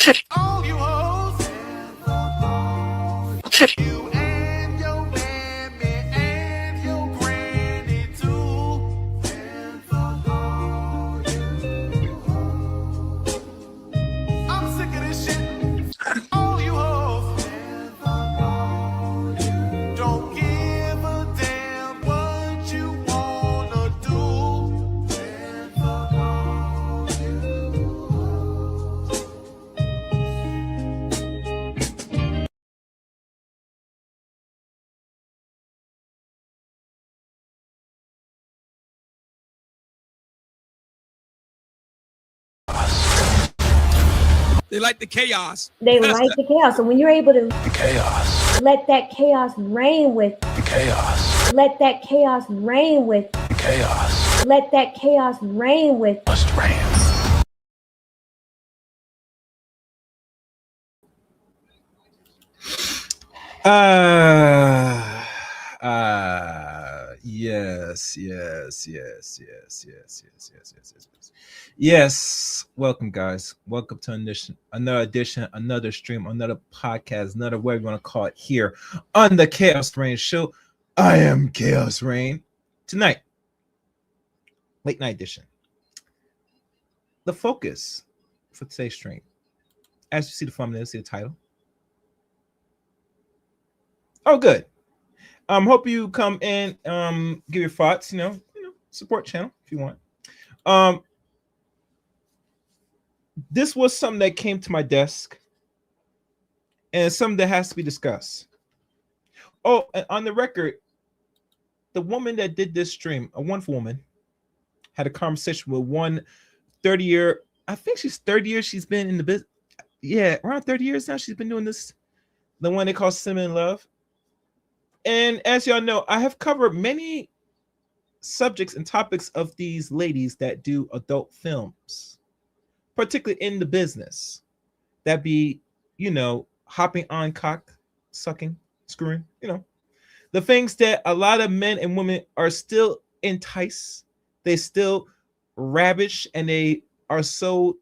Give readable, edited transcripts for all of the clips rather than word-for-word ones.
All you hoes, you and your mammy and your granny too. I'm sick of this shit. All you hoes don't give a damn what you wanna do. They like the chaos. They like the chaos. So when you're able to chaos, let that chaos reign with, chaos, let that chaos reign with, chaos let that chaos reign with, must reign. Yes. Welcome, guys. Welcome to another edition, another stream, another podcast, another whatever you want to call it here on the Chaos Reign Show. I am Chaos Reign. Tonight, late night edition. The focus for today's stream, as you see the thumbnail, see the title. Oh, good. Hope you come in, give your thoughts, support channel if you want. This was something that came to my desk and something that has to be discussed. Oh, and on the record, the woman that did this stream, a wonderful woman, had a conversation with one 30-year, I think she's 30 years she's been in the business. Yeah, around 30 years now she's been doing this. The one they call Sinnamon Love. And as y'all know, I have covered many subjects and topics of these ladies that do adult films, particularly in the business. That be, hopping on cock, sucking, screwing, the things that a lot of men and women are still enticed. They still ravish and they are so,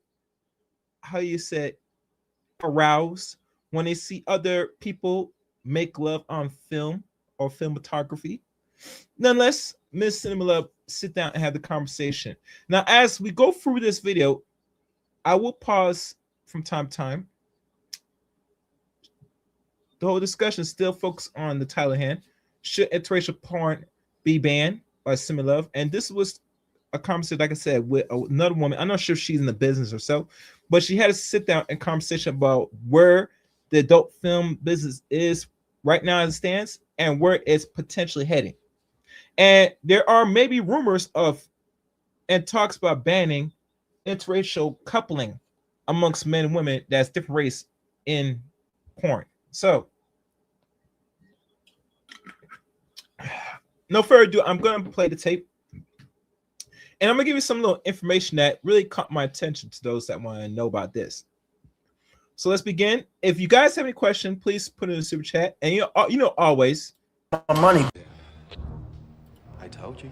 aroused when they see other people make love on film or filmography. Nonetheless, Miss Cinnamon Love sit down and have the conversation. Now, as we go through this video, I will pause from time to time. The whole discussion still focuses on the title at hand. Should interracial porn be banned by Cinnamon Love? And this was a conversation, like I said, with another woman. I'm not sure if she's in the business herself, but she had to sit down and conversation about where the adult film business is right now as it stands and where it's potentially heading. And there are maybe rumors of and talks about banning interracial coupling amongst men and women that's different race in porn. So, no further ado, I'm going to play the tape. And I'm going to give you some little information that really caught my attention to those that want to know about this. So let's begin. If you guys have any question, please put it in the super chat. And you know always, My money. I told you.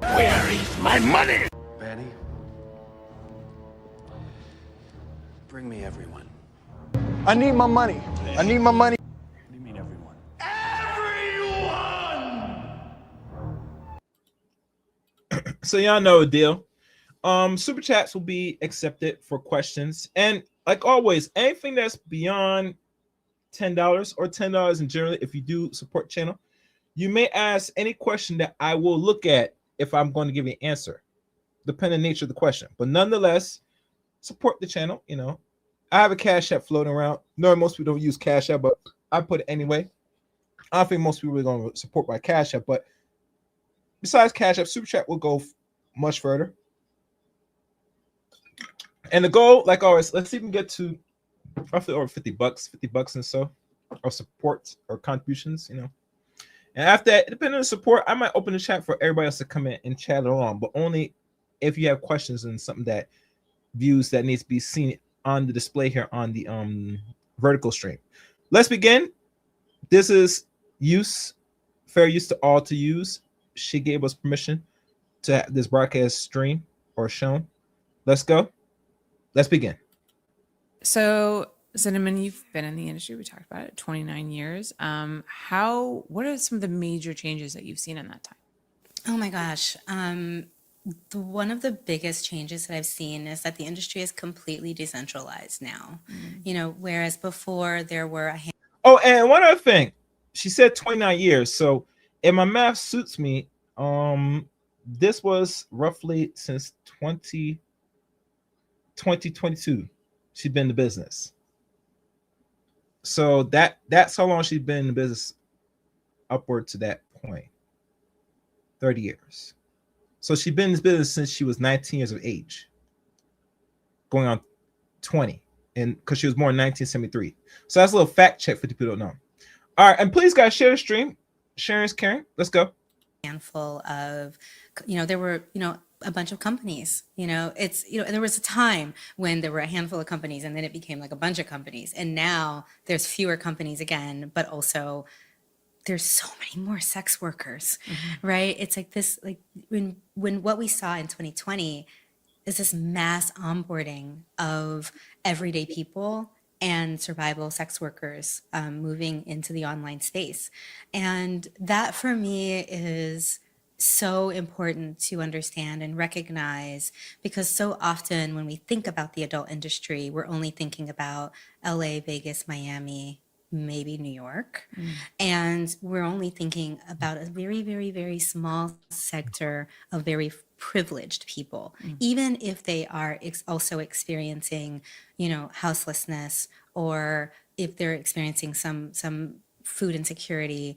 Where is my money? Betty. Bring me everyone. I need my money. I need my money. What do you mean everyone? so y'all know the deal. Super chats will be accepted for questions. And like always, anything that's beyond $10 or $10 in general, if you do support channel, you may ask any question that I will look at if I'm going to give you an answer, depending on the nature of the question. But nonetheless, support the channel. I have a Cash App floating around. No, most people don't use Cash App, but I put it anyway. I don't think most people are going to support my Cash App, but besides Cash App, Super Chat will go much further. And the goal, like always, let's even get to roughly over $50 and so, or support or contributions, And after that, depending on the support, I might open the chat for everybody else to come in and chat along, but only if you have questions and something that views that needs to be seen on the display here on the vertical stream. Let's begin. This is fair use to all to use. She gave us permission to have this broadcast stream or shown. Let's go. Let's begin. So, Cinnamon, you've been in the industry. We talked about it, 29 years. What are some of the major changes that you've seen in that time? Oh my gosh. One of the biggest changes that I've seen is that the industry is completely decentralized now. Whereas before there were a Oh, and one other thing, she said 29 years. So, if my math suits me, this was roughly since 2022. She's been in the business. So that's how long she's been in the business, upward to that point. 30 years. So she's been in this business since she was 19 years of age, going on 20, and because she was born in 1973. So that's a little fact check for the people who don't know. All right, and please, guys, share the stream. Sharing is caring. Let's go. handful of, there were, a bunch of companies. There was a time when there were a handful of companies, and then it became like a bunch of companies, and now there's fewer companies again, but also there's so many more sex workers, right? It's like this, like when what we saw in 2020 is this mass onboarding of everyday people and survival sex workers moving into the online space. And that for me is so important to understand and recognize, because so often when we think about the adult industry, we're only thinking about LA, Vegas, Miami, maybe New York. And we're only thinking about a very, very, very small sector of very privileged people, even if they are also experiencing, houselessness, or if they're experiencing some food insecurity.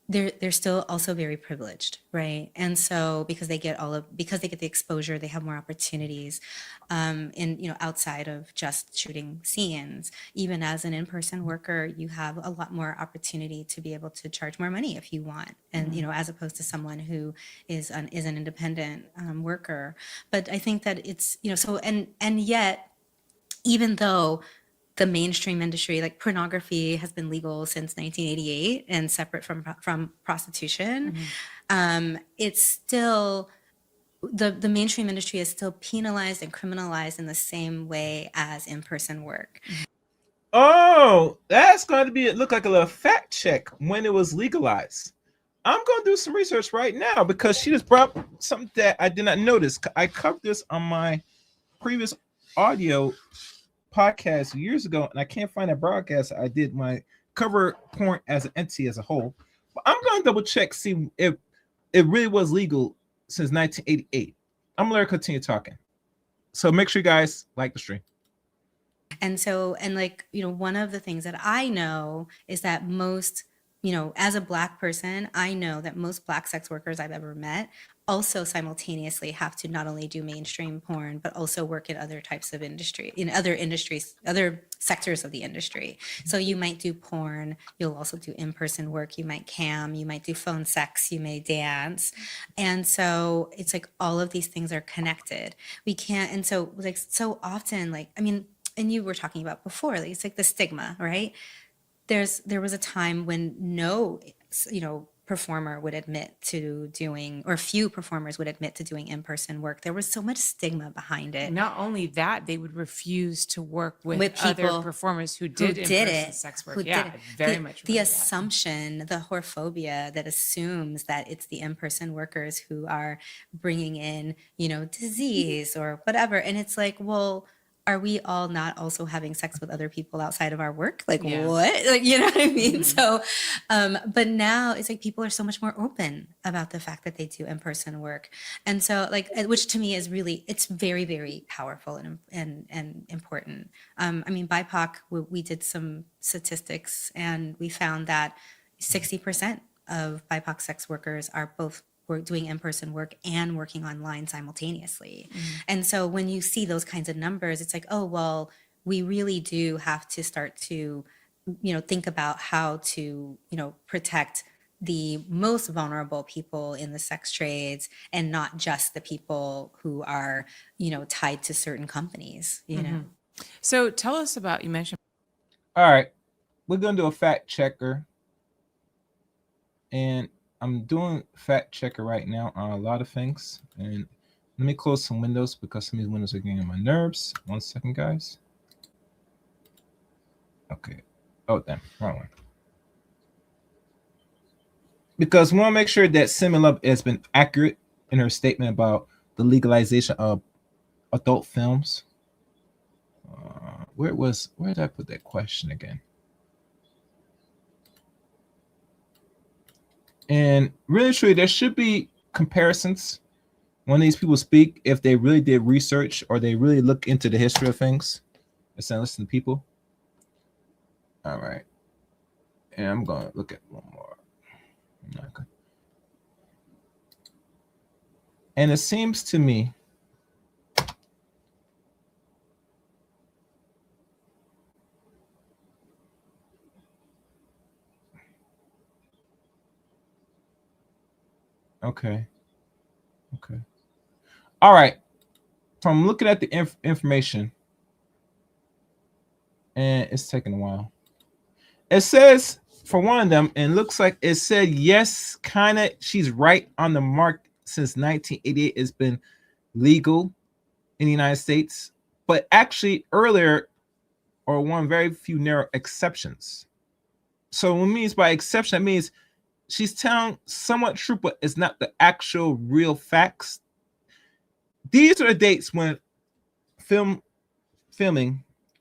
They're still also very privileged, right? And so because they get the exposure, they have more opportunities outside of just shooting scenes. Even as an in-person worker, you have a lot more opportunity to be able to charge more money if you want, and as opposed to someone who is an independent worker. But I think that it's and yet, even though the mainstream industry, like pornography, has been legal since 1988 and separate from prostitution, it's still the mainstream industry is still penalized and criminalized in the same way as in-person work. Oh, that's going to look like a little fact check when it was legalized. I'm going to do some research right now, because she just brought up something that I did not notice. I covered this on my previous audio podcast years ago, and I can't find that broadcast. I did my cover porn as an entity as a whole, but I'm going to double check, see if it really was legal since 1988. I'm going to let her continue talking. So make sure you guys like the stream. And so, one of the things that I know is that most, as a Black person, I know that most Black sex workers I've ever met also simultaneously have to not only do mainstream porn, but also work in other types of industry, in other industries, other sectors of the industry. So you might do porn, you'll also do in-person work, you might cam, you might do phone sex, you may dance. And so it's like all of these things are connected. We can't, and so so often, and you were talking about before, it's like the stigma, right? There was a time when no, performer would admit to doing, or few performers would admit to doing in-person work. There was so much stigma behind it. Not only that, they would refuse to work with people other performers who did in-person sex work. Very much. The assumption, the whorephobia that assumes that it's the in-person workers who are bringing in, disease or whatever. And it's like, well, are we all not also having sex with other people outside of our work? What? You know what I mean? So, but now it's like people are so much more open about the fact that they do in-person work. And so which to me is really, it's very, very powerful and important. BIPOC, we did some statistics, and we found that 60% of BIPOC sex workers are both doing in-person work and working online simultaneously. And so when you see those kinds of numbers, it's like, oh, well, we really do have to start to, think about how to, protect the most vulnerable people in the sex trades, and not just the people who are, tied to certain companies, know. So tell us about, you mentioned. All right, we're going to do a fact checker. And I'm doing fact checker right now on a lot of things. And let me close some windows, because some of these windows are getting on my nerves. 1 second, guys. Okay. Oh, damn. Wrong one. Because we want to make sure that Sinnamon Love has been accurate in her statement about the legalization of adult films. Where did I put that question again? And really, truly, there should be comparisons when these people speak if they really did research or they really look into the history of things. Instead of listening to people. All right. And I'm going to look at one more. Okay. And it seems to me okay. All right. From looking at the information, and it's taking a while. It says for one of them, and it looks like it said yes, kind of. She's right on the mark. Since 1988, it's been legal in the United States, but actually earlier, or one very few narrow exceptions. So what it means by exception, that means she's telling somewhat true, but it's not the actual real facts. These are the dates when filming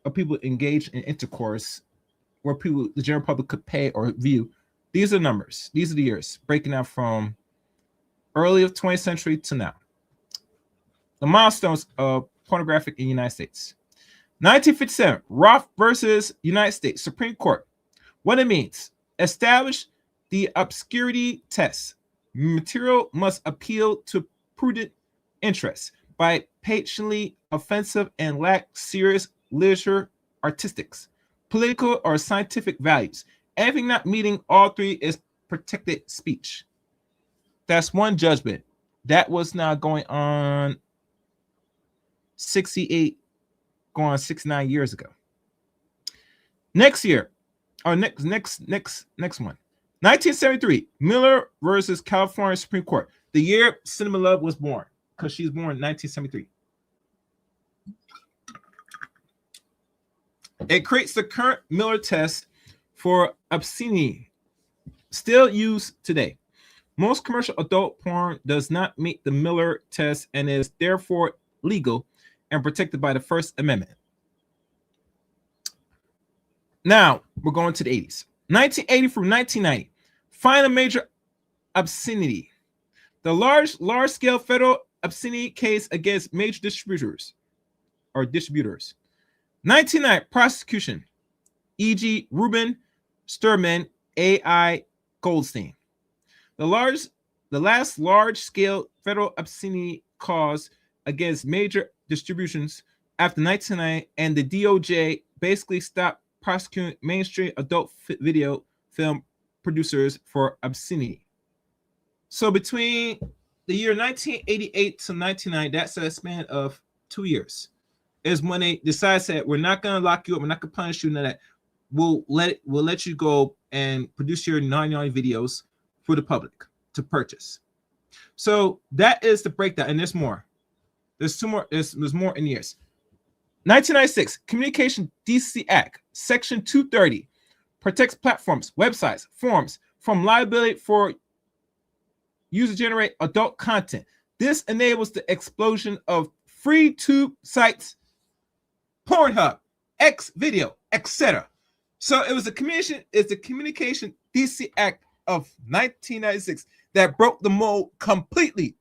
of people engaged in intercourse, where people, the general public, could pay or view. These are numbers. These are the years, breaking out from early of 20th century to now. The milestones of pornographic in the United States. 1957, Roth versus United States Supreme Court. What it means: establish the obscurity test. Material must appeal to prudent interests by patiently offensive and lack serious literature, artistics, political, or scientific values. Anything not meeting all three is protected speech. That's one judgment. That was now going on 68, going on 69 years ago. Next year, or next one. 1973, Miller versus California Supreme Court. The year Sinnamon Love was born, because she was born in 1973. It creates the current Miller test for obscenity, still used today. Most commercial adult porn does not meet the Miller test and is therefore legal and protected by the First Amendment. Now, we're going to the 80s. 1980 through 1990. Final major obscenity. The large-scale federal obscenity case against major distributors. 1990, prosecution. E.g. Rubin, Sturman, A.I. Goldstein. The last large-scale federal obscenity cause against major distributions after 1990, and the DOJ basically stopped prosecuting mainstream adult video film producers for obscenity. So between the year 1988 to 1990, that's a span of 2 years, is when they decided that we're not going to lock you up, we're not going to punish you, none of that. We'll let you go and produce your non-naughty videos for the public to purchase. So that is the breakdown, and there's more. There's two more. There's more in years. 1996, Communication Decency Act, Section 230, protects platforms, websites, forums from liability for user-generated adult content. This enables the explosion of free tube sites, Pornhub, Xvideo, etc. So it was the Communication Decency Act of 1996 that broke the mold completely.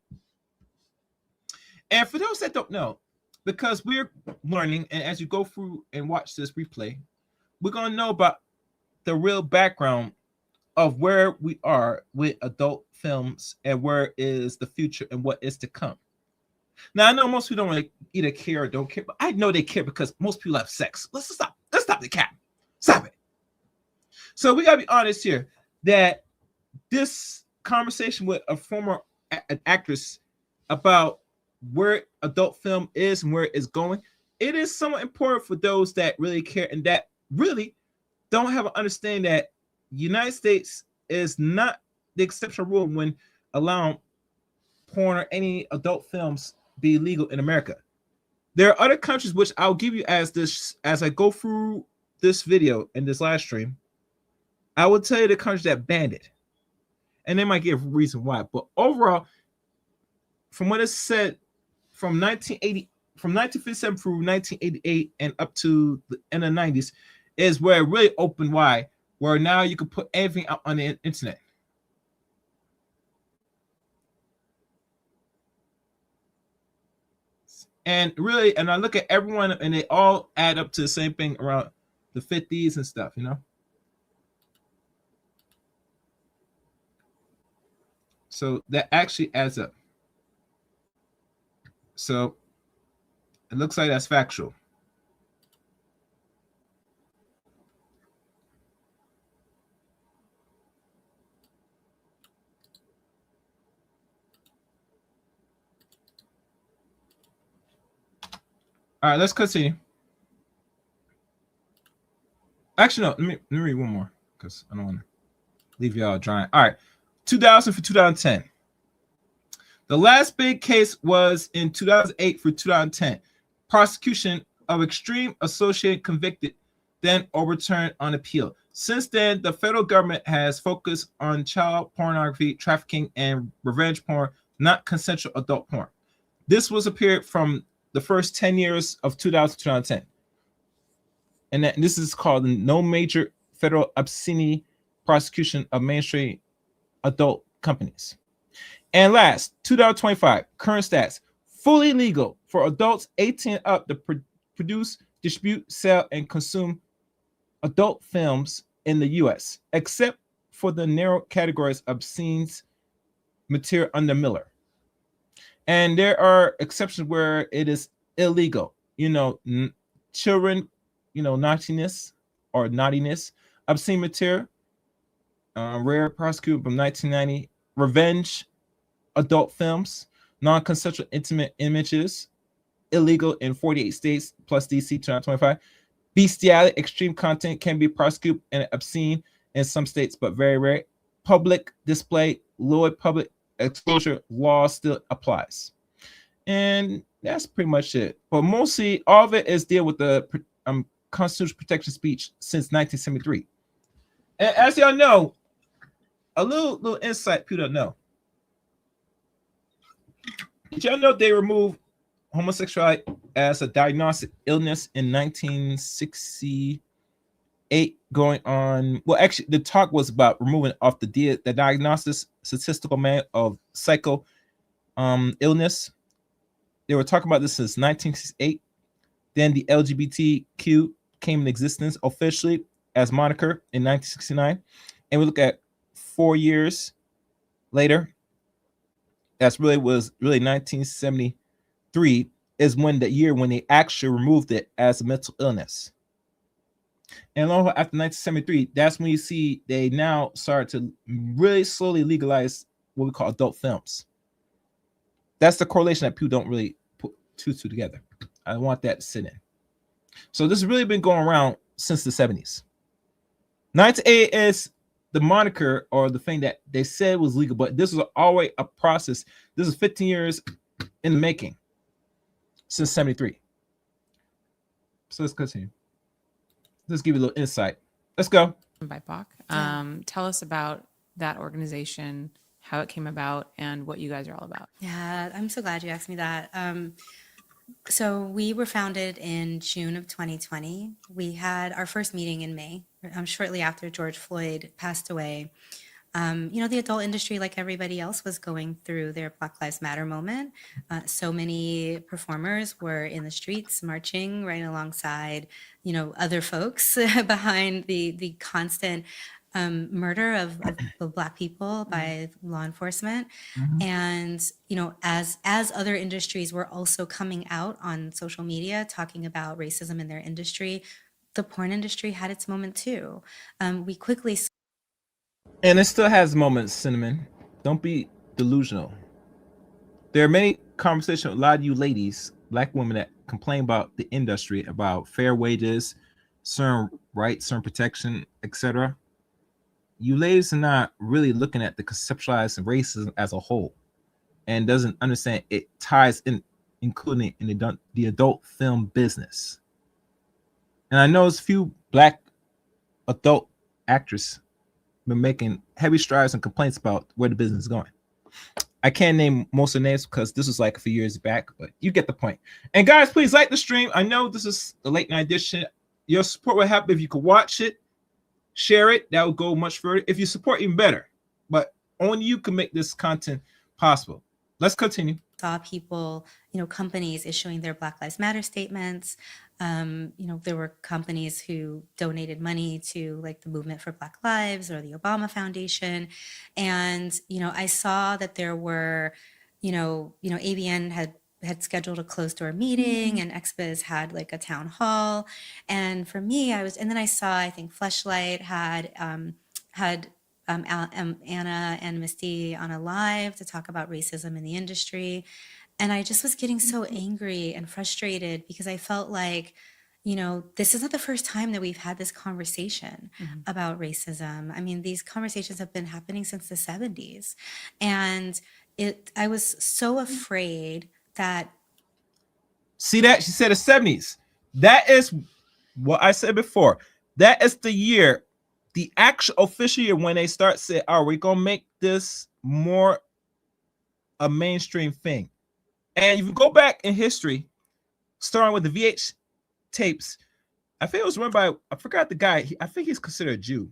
And for those that don't know, because we're learning, and as you go through and watch this replay, we're going to know about the real background of where we are with adult films and where is the future and what is to come. Now, I know most people don't really either care or don't care, but I know they care because most people have sex. Let's stop the cap. Stop it. So we got to be honest here that this conversation with a former actress about where adult film is and where it's going, it is somewhat important for those that really care and that really don't have an understanding that the United States is not the exceptional rule when allowing porn or any adult films be legal in America. There are other countries which I'll give you as I go through this video and this live stream, I will tell you the countries that banned it, and they might give a reason why. But overall, from what it said, from 1957 through 1988 and up to the end of the 90s, is where it really opened wide, where now you can put everything out on the internet. And really, and I look at everyone, and they all add up to the same thing around the 50s and stuff, you know. So that actually adds up. So it looks like that's factual. All right, let's continue. Actually, no, let me read one more because I don't want to leave y'all drying. All right, 2000 for 2010. The last big case was in 2008 through 2010. Prosecution of extreme associate convicted, then overturned on appeal. Since then, the federal government has focused on child pornography, trafficking, and revenge porn, not consensual adult porn. This was a period from the first 10 years of 2000 to 2010. And this is called no major federal obscenity prosecution of mainstream adult companies. And last, 2025, current stats, fully legal for adults 18 and up to produce, distribute, sell, and consume adult films in the U.S., except for the narrow categories of obscene material under Miller. And there are exceptions where it is illegal, children, naughtiness or naughtiness, obscene material, rare prosecuted from 1990, revenge, adult films, non-consensual intimate images, illegal in 48 states plus DC 2025. Bestiality, extreme content can be prosecuted and obscene in some states, but very rare. Public display, low public exposure law still applies. And that's pretty much it. But mostly all of it is deal with the constitutional protection speech since 1973. And as y'all know, a little insight people don't know. Did y'all know they removed homosexuality as a diagnostic illness in 1968? Going on, well, actually, the talk was about removing off the diagnostic statistical manual of psycho illness. They were talking about this since 1968. Then the LGBTQ came in existence officially as moniker in 1969. And we look at 4 years later, that's really 1973 is when they actually removed it as a mental illness. And after 1973, that's when you see they now start to really slowly legalize what we call adult films. That's the correlation that people don't really put two together. I want that to sit in. So this has really been going around since the 70s. 1988 is the moniker or the thing that they said was legal, but this was always a process. This is 15 years in the making since 73. So let's continue. Let's give you a little insight. Let's go. BIPOC. Tell us about that organization, how it came about, and what you guys are all about. Yeah, I'm so glad you asked me that. So we were founded in June of 2020. We had our first meeting in May, shortly after George Floyd passed away. The adult industry, like everybody else, was going through their Black Lives Matter moment. So many performers were in the streets marching right alongside, other folks behind the constant murder of Black people by law enforcement. Mm-hmm. And, as other industries were also coming out on social media talking about racism in their industry, the porn industry had its moment too. We quickly. And it still has moments, Cinnamon. Don't be delusional. There are many conversations with a lot of you ladies, Black women, that complain about the industry, about fair wages, certain rights, certain protection, etc. You ladies are not really looking at the conceptualized racism as a whole, and doesn't understand it ties in, including in the adult film business. And I know it's few black adult actors been making heavy strides and complaints about where the business is going. I can't name most of the names because this was like a few years back, but you get the point. And guys, please like the stream. I know this is the late night edition. Your support would help if you could watch it, share it. That would go much further. If you support, even better. But only you can make this content possible. Let's continue. Saw people, companies issuing their Black Lives Matter statements. There were companies who donated money to like the Movement for Black Lives or the Obama Foundation. And, I saw that there were, ABN had scheduled a closed door meeting and XBiz had like a town hall. And for me, and then I saw, I think Fleshlight had Anna and Misty on a live to talk about racism in the industry. And I just was getting so angry and frustrated because I felt like, this is not the first time that we've had this conversation about racism. I mean, these conversations have been happening since the 70s. And I was so afraid that. See that? She said the 70s. That is what I said before. That is the year, the actual official year when they start saying, "Are we gonna make this more a mainstream thing?" And if you go back in history, starting with the VH tapes, I think it was run by, I forgot the guy. I think he's considered a Jew.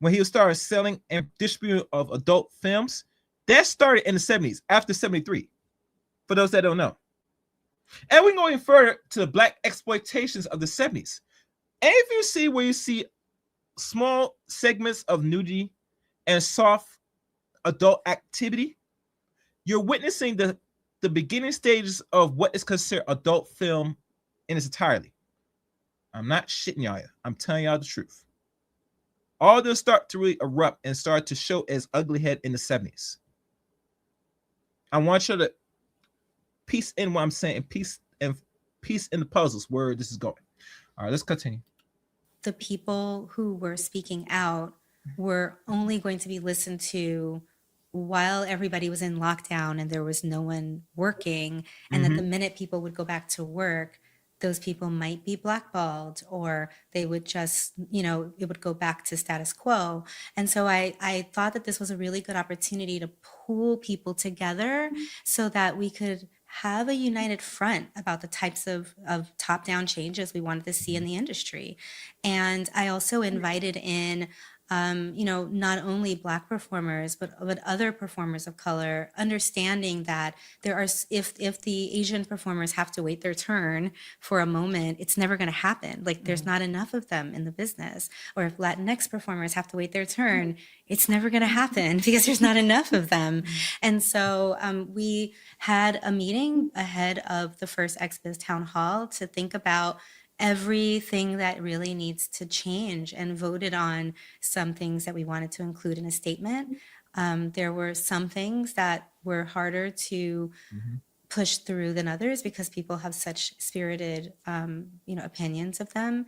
When he started selling and distributing of adult films, that started in the 70s after 73. For those that don't know. And we're going further to the black exploitations of the 70s. And if you see where you see small segments of nudity and soft adult activity, you're witnessing the beginning stages of what is considered adult film in its entirety. I'm not shitting y'all. I'm telling y'all the truth. All this start to really erupt and start to show its ugly head in the 70s. I want you to piece in what I'm saying, piece in the puzzles where this is going. All right, let's continue. The people who were speaking out were only going to be listened to while everybody was in lockdown and there was no one working. And that the minute people would go back to work, those people might be blackballed or they would just, it would go back to status quo. And so I thought that this was a really good opportunity to pull people together so that we could have a united front about the types of top-down changes we wanted to see in the industry. And I also invited in not only Black performers, but other performers of color, understanding that there are, if the Asian performers have to wait their turn for a moment, it's never going to happen. Like there's not enough of them in the business. Or if Latinx performers have to wait their turn, it's never going to happen because there's not enough of them. And so we had a meeting ahead of the first XBiz town hall to think about everything that really needs to change and voted on some things that we wanted to include in a statement. There were some things that were harder to push through than others because people have such spirited, opinions of them.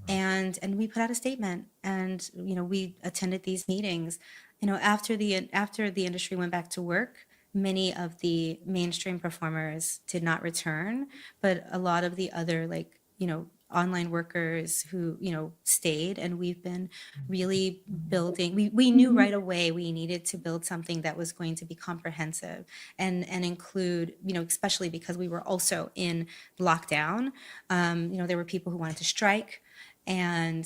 And we put out a statement and, we attended these meetings. After the industry went back to work, many of the mainstream performers did not return, but a lot of the other online workers who, stayed, and we've been really building, we knew right away we needed to build something that was going to be comprehensive and include, especially because we were also in lockdown. There were people who wanted to strike, and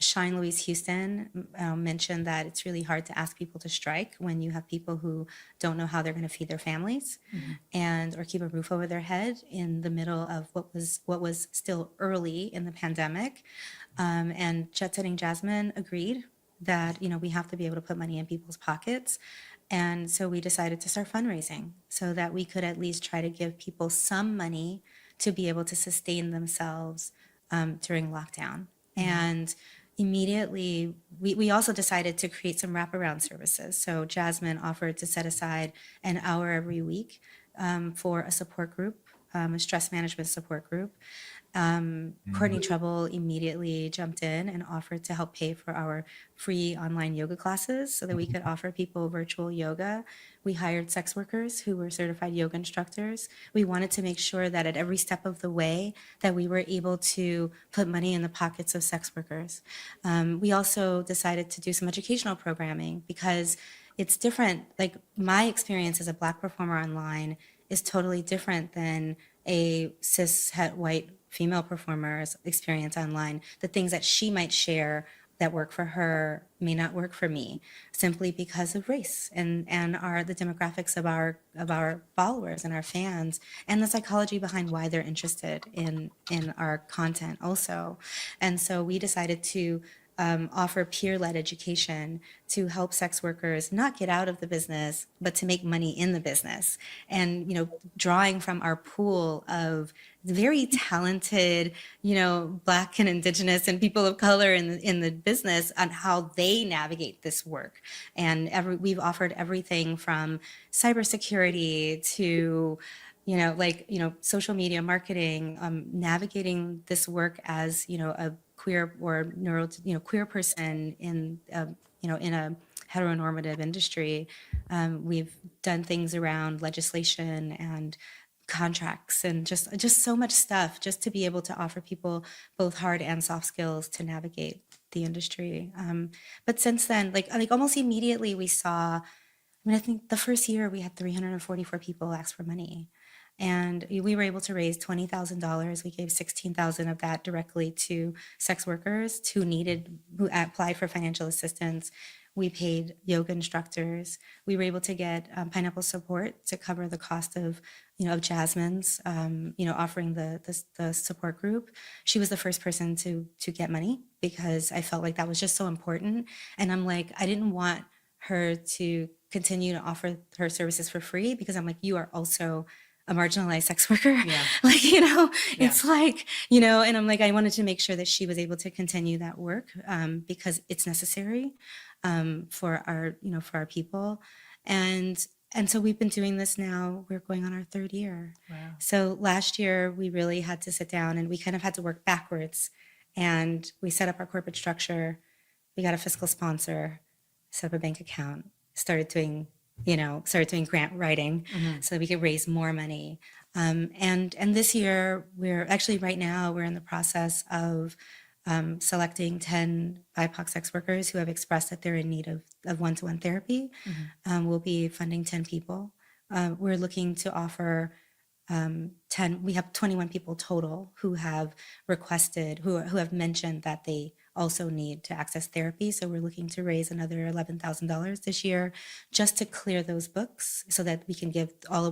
Shine Louise Houston mentioned that it's really hard to ask people to strike when you have people who don't know how they're going to feed their families and or keep a roof over their head in the middle of what was still early in the pandemic. And Jet Setting Jasmine agreed that we have to be able to put money in people's pockets. And so we decided to start fundraising so that we could at least try to give people some money to be able to sustain themselves during lockdown. And immediately, we also decided to create some wraparound services. So Jasmine offered to set aside an hour every week for a support group, a stress management support group. Courtney Treble immediately jumped in and offered to help pay for our free online yoga classes so that we could offer people virtual yoga. We hired sex workers who were certified yoga instructors. We wanted to make sure that at every step of the way that we were able to put money in the pockets of sex workers. We also decided to do some educational programming because it's different. Like my experience as a Black performer online is totally different than a cis het white female performer's experience online. The things that she might share that work for her may not work for me, simply because of race and the demographics of our followers and our fans, and the psychology behind why they're interested in our content also. And so we decided to offer peer-led education to help sex workers not get out of the business, but to make money in the business. And, drawing from our pool of very talented, Black and Indigenous and people of color in the business on how they navigate this work. And we've offered everything from cybersecurity to social media marketing, navigating this work as, a queer or queer person in a heteronormative industry. We've done things around legislation and contracts and just so much stuff just to be able to offer people both hard and soft skills to navigate the industry. But since then, like almost immediately we saw, I think the first year we had 344 people ask for money. And we were able to raise $20,000. We gave $16,000 of that directly to sex workers who applied for financial assistance. We paid yoga instructors. We were able to get Pineapple Support to cover the cost of, Jasmine's, offering the support group. She was the first person to get money because I felt like that was just so important. And I'm like, I didn't want her to continue to offer her services for free because I'm like, you are also a marginalized sex worker. Yeah. It's like, and I'm like, I wanted to make sure that she was able to continue that work because it's necessary for our people. And so we've been doing this now, we're going on our third year. Wow. So last year we really had to sit down and we kind of had to work backwards, and we set up our corporate structure. We got a fiscal sponsor, set up a bank account, started doing grant writing so that we could raise more money. And this year, right now, we're in the process of selecting 10 BIPOC sex workers who have expressed that they're in need of one-to-one therapy. We'll be funding 10 people. We're looking to offer 10, we have 21 people total who have requested, who have mentioned that they also need to access therapy. So we're looking to raise another $11,000 this year just to clear those books so that we can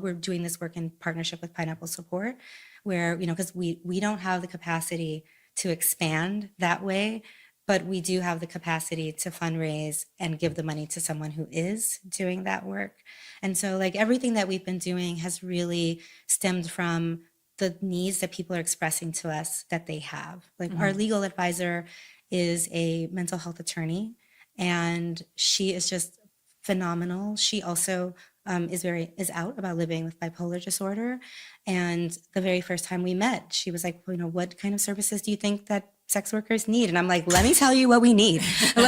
we're doing this work in partnership with Pineapple Support, where, because we don't have the capacity to expand that way, but we do have the capacity to fundraise and give the money to someone who is doing that work. And so everything that we've been doing has really stemmed from the needs that people are expressing to us that they have. Our legal advisor is a mental health attorney, and she is just phenomenal. She also is out about living with bipolar disorder. And the very first time we met, she was like, what kind of services do you think that sex workers need? And I'm like, let me tell you what we need. I'm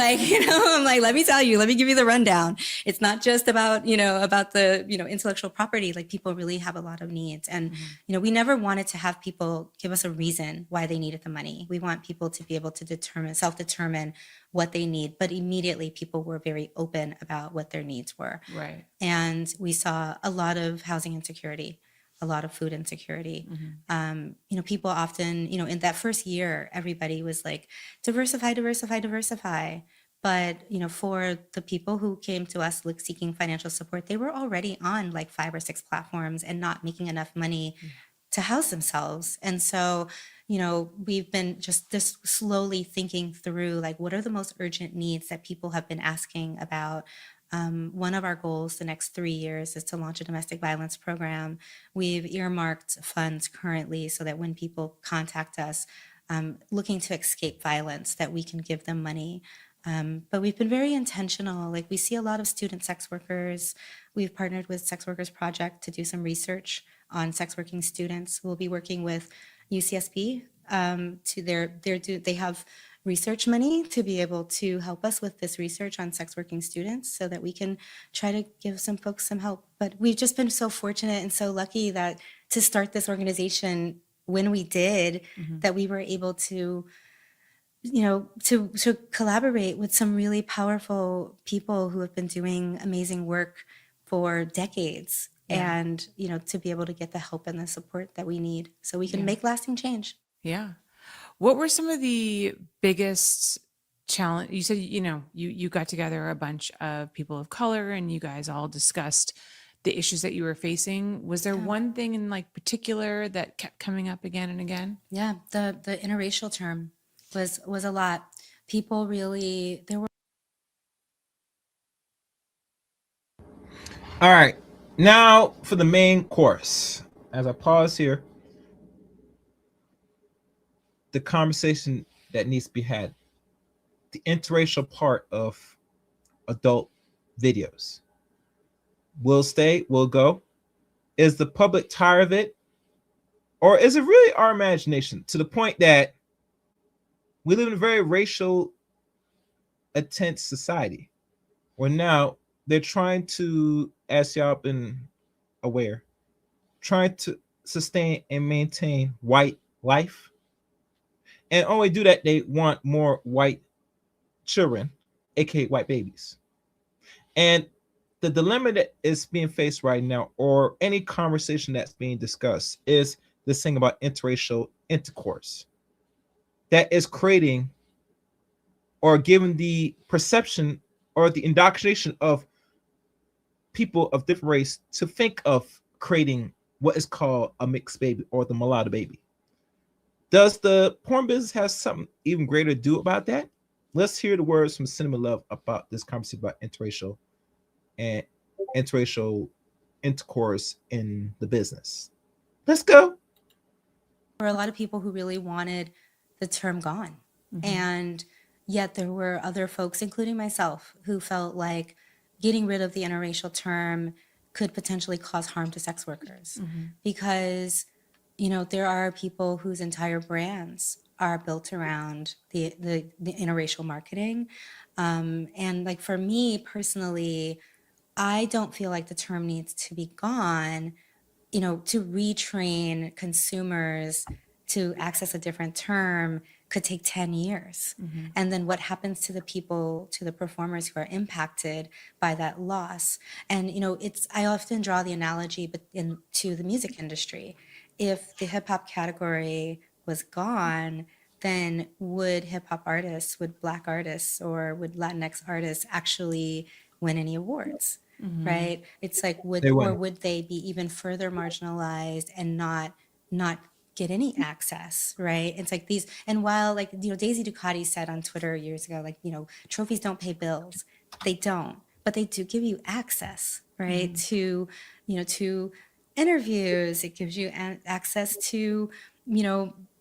like, let me tell you, let me give you the rundown. It's not just about the, intellectual property. People really have a lot of needs. And, we never wanted to have people give us a reason why they needed the money. We want people to be able to self-determine what they need. But immediately people were very open about what their needs were. Right. And we saw a lot of housing insecurity, a lot of food insecurity. People often, in that first year, everybody was like, diversify, diversify, diversify. But, for the people who came to us seeking financial support, they were already on 5 or 6 platforms and not making enough money to house themselves. And so, we've been just this slowly thinking through, what are the most urgent needs that people have been asking about. One of our goals the next 3 years is to launch a domestic violence program. We've earmarked funds currently so that when people contact us looking to escape violence, that we can give them money. But we've been very intentional. We see a lot of student sex workers. We've partnered with Sex Workers Project to do some research on sex working students. We'll be working with UCSB They have research money to be able to help us with this research on sex working students so that we can try to give some folks some help. But we've just been so fortunate and so lucky that to start this organization when we did, that we were able to, to collaborate with some really powerful people who have been doing amazing work for decades. Yeah. And, to be able to get the help and the support that we need so we can make lasting change. Yeah. What were some of the biggest challenge? You said, you got together a bunch of people of color and you guys all discussed the issues that you were facing. Was there one thing in like particular that kept coming up again and again? Yeah, the interracial term was a lot. People really, there were. All right. Now for the main course. As I pause here, the conversation that needs to be had, the interracial part of adult videos. Will stay, will go. Is the public tired of it? Or is it really our imagination to the point that we live in a very racial, intense society where now they're trying to, as y'all been aware, trying to sustain and maintain white life. And only do that, they want more white children, aka white babies. And the dilemma that is being faced right now, or any conversation that's being discussed, is this thing about interracial intercourse that is creating or giving the perception or the indoctrination of people of different race to think of creating what is called a mixed baby or the mulatto baby. Does the porn business have something even greater to do about that? Let's hear the words from Sinnamon Love about this conversation about interracial and interracial intercourse in the business. Let's go. There were a lot of people who really wanted the term gone. And yet there were other folks, including myself, who felt like getting rid of the interracial term could potentially cause harm to sex workers. Because, there are people whose entire brands are built around the interracial marketing. And like for me personally, I don't feel like the term needs to be gone, to retrain consumers to access a different term could take 10 years. And then what happens to the people, to the performers who are impacted by that loss? And, I often draw the analogy to the music industry. If the hip hop category was gone, then would hip hop artists, would Black artists, or would Latinx artists actually win any awards? Right? It's like, would they be even further marginalized and not get any access? Right? It's like these, and while like, Daisy Ducati said on Twitter years ago, like, trophies don't pay bills. They don't, but they do give you access, right? To, to interviews. It gives you access to,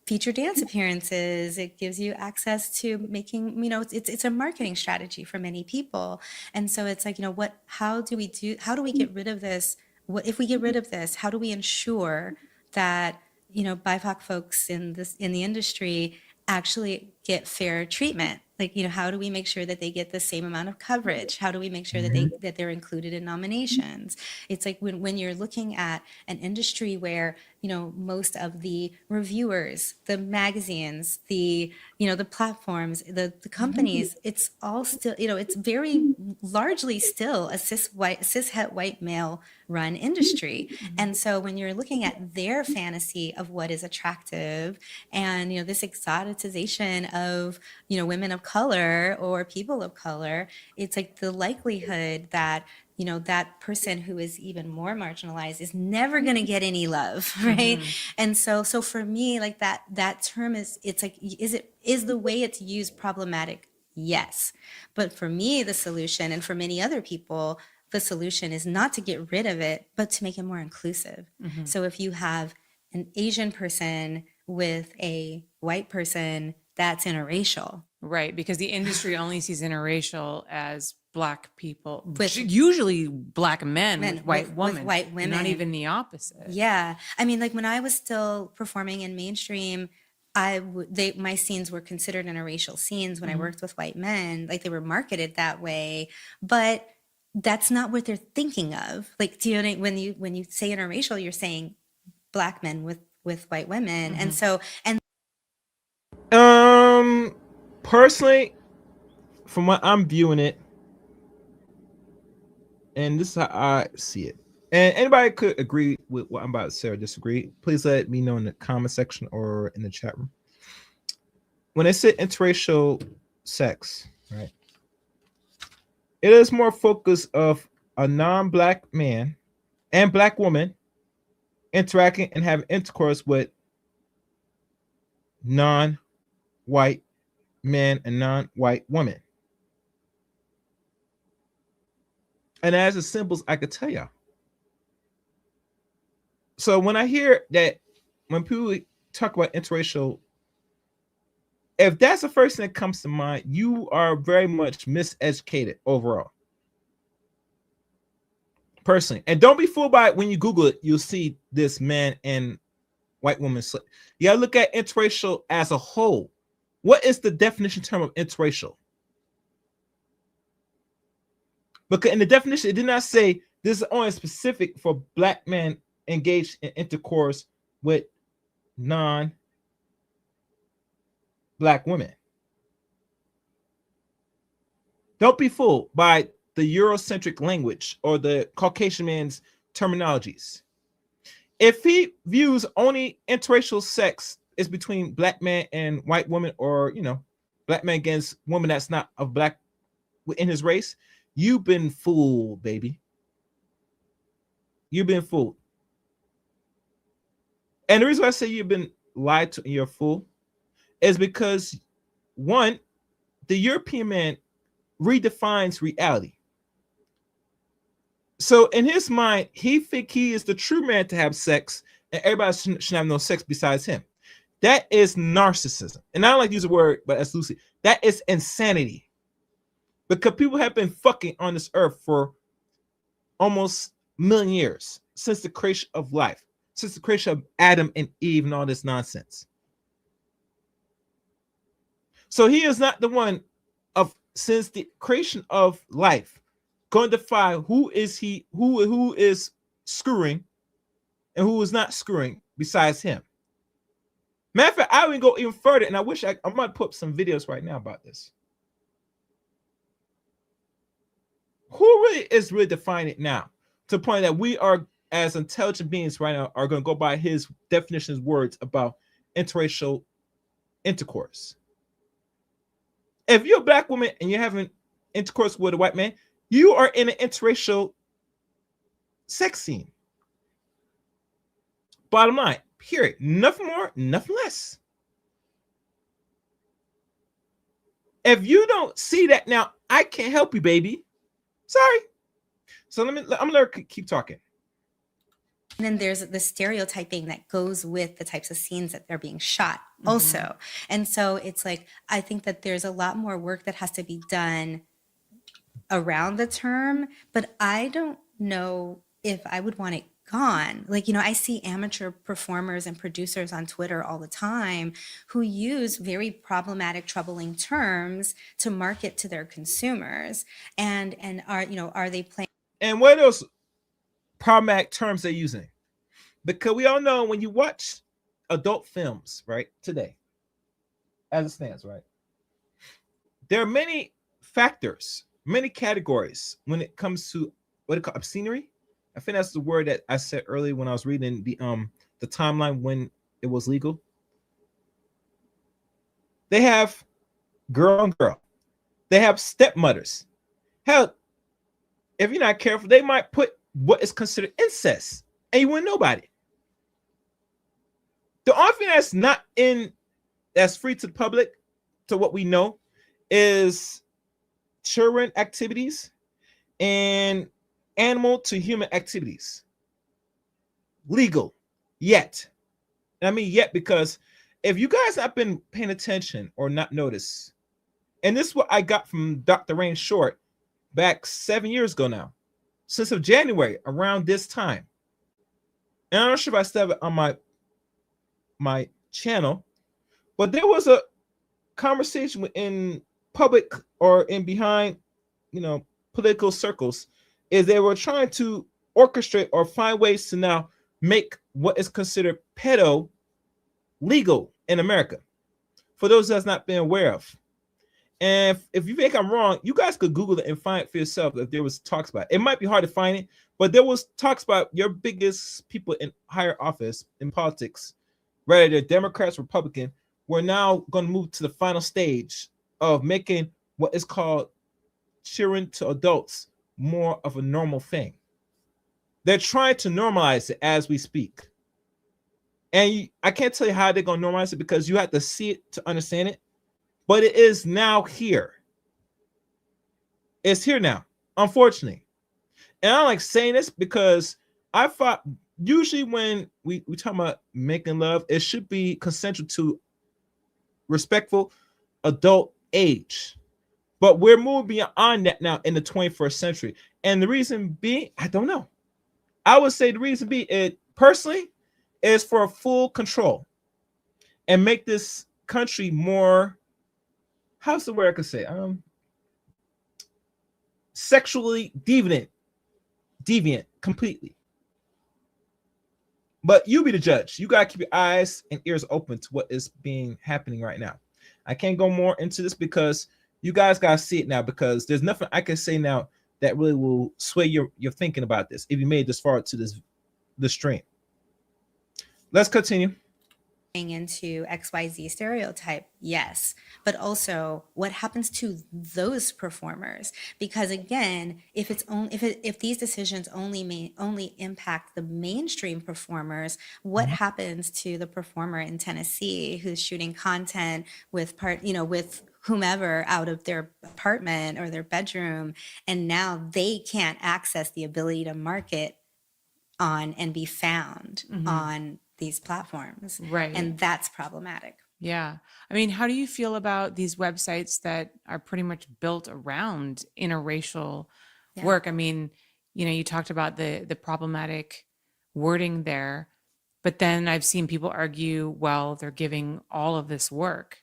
feature dance appearances. It gives you access to making, it's a marketing strategy for many people. And so it's like, how do we get rid of this? If we get rid of this, how do we ensure that, BIPOC folks in the industry actually get fair treatment? Like, how do we make sure that they get the same amount of coverage? How do we make sure that they're included in nominations? It's like when you're looking at an industry where, most of the reviewers, the magazines, the platforms, the companies, it's all still, it's very largely still a cishet white male run industry. And so when you're looking at their fantasy of what is attractive and, this exoticization of, women of color or people of color, it's like the likelihood that, that person who is even more marginalized is never going to get any love, right? And so for me, like that term is the way it's used problematic? Yes. But for me, the solution, and for many other people, the solution is not to get rid of it, but to make it more inclusive. So if you have an Asian person with a white person, that's interracial. Right, because the industry only sees interracial as Black people, usually Black men with white women, with white women, not even the opposite. Yeah, I mean, like when I was still performing in mainstream, my scenes were considered interracial scenes when I Mhm. worked with white men, like they were marketed that way, but that's not what they're thinking of. Like, do you know, when you say interracial, you're saying black men with white women. And so, and Personally, from what I'm viewing it, and this is how I see it. And anybody could agree with what I'm about to say or disagree. Please let me know in the comment section or in the chat room. When I say interracial sex, right? It is more focus of a non-black man and black woman interacting and having intercourse with non-white men and non-white women. And as the symbols I could tell y'all. So when I hear that, when people talk about interracial, if that's the first thing that comes to mind, you are very much miseducated overall. Personally. And don't be fooled by it. When you Google it, you'll see this man and white woman. You gotta look at interracial as a whole. What is the definition term of interracial? Because in the definition, it did not say this is only specific for black men engaged in intercourse with non-black women. Don't be fooled by the Eurocentric language or the Caucasian man's terminologies. If he views only interracial sex is between black man and white woman, or black man against woman that's not of black in his race, you've been fooled, baby. You've been fooled. And the reason why I say you've been lied to and you're a fool is because, one, the European man redefines reality. So in his mind, he think he is the true man to have sex, and everybody should have no sex besides him. That is narcissism. And I don't like to use the word, but as Lucy, that is insanity. Because people have been fucking on this earth for almost a million years, since the creation of life, since the creation of Adam and Eve and all this nonsense. So he is not the one of, since the creation of life, going to define who is screwing and who is not screwing besides him. Matter of fact, I would go even further, and I wish I might put up some videos right now about this. Who really is defining it now, to the point that we are, as intelligent beings right now, are going to go by his definitions, words about interracial intercourse. If you're a black woman and you're having intercourse with a white man, you are in an interracial sex scene. Bottom line, period. Nothing more, nothing less. If you don't see that now, I can't help you, baby. Sorry. So I'm gonna keep talking. And then there's the stereotyping that goes with the types of scenes that they're being shot also. And so it's like, I think that there's a lot more work that has to be done around the term, but I don't know if I would want it gone. Like, I see amateur performers and producers on Twitter all the time who use very problematic, troubling terms to market to their consumers. And are they playing? And what are those problematic terms they're using? Because we all know, when you watch adult films, right, today, as it stands, right, there are many factors, many categories when it comes to what they call obscenity. I think that's the word that I said earlier when I was reading the timeline when it was legal. They have girl on girl. They have stepmothers. Hell, if you're not careful, they might put what is considered incest, and you wouldn't know about it. The only thing that's free to the public, to what we know, is children activities and animal to human activities. Legal yet. And I mean yet, because if you guys have been paying attention or not noticed, and this is what I got from Dr. Rain Short back 7 years ago now, since of January, around this time. And I'm not sure if I still have it on my channel, But there was a conversation in public or in behind, political circles, is they were trying to orchestrate or find ways to now make what is considered pedo legal in America. For those that's not been aware of. And if you think I'm wrong, you guys could Google it and find it for yourself if there was talks about it. It might be hard to find it, but there was talks about your biggest people in higher office in politics, whether they're Democrats, Republican, we're now going to move to the final stage of making what is called children to adults more of a normal thing. They're trying to normalize it as we speak. And I can't tell you how they're going to normalize it because you have to see it to understand it. But it is now here. It's here now, unfortunately. And I don't like saying this because I thought usually when we talk about making love, it should be consensual to respectful adult age. But we're moving beyond that now in the 21st century. And the reason being, I don't know. I would say the reason being, it personally is for full control and make this country more, how's the word I could say? Sexually deviant completely. But you be the judge. You gotta keep your eyes and ears open to what is happening right now. I can't go more into this because you guys gotta see it now, because there's nothing I can say now that really will sway your thinking about this if you made this far to this stream. Let's continue. Into XYZ stereotype, yes, but also what happens to those performers? Because again, if these decisions only impact the mainstream performers, what happens to the performer in Tennessee who's shooting content with with whomever out of their apartment or their bedroom, and now they can't access the ability to market on and be found on these platforms, Right. And that's problematic. Yeah. I mean, how do you feel about these websites that are pretty much built around interracial work? I mean, you talked about the problematic wording there, but then I've seen people argue, well, they're giving all of this work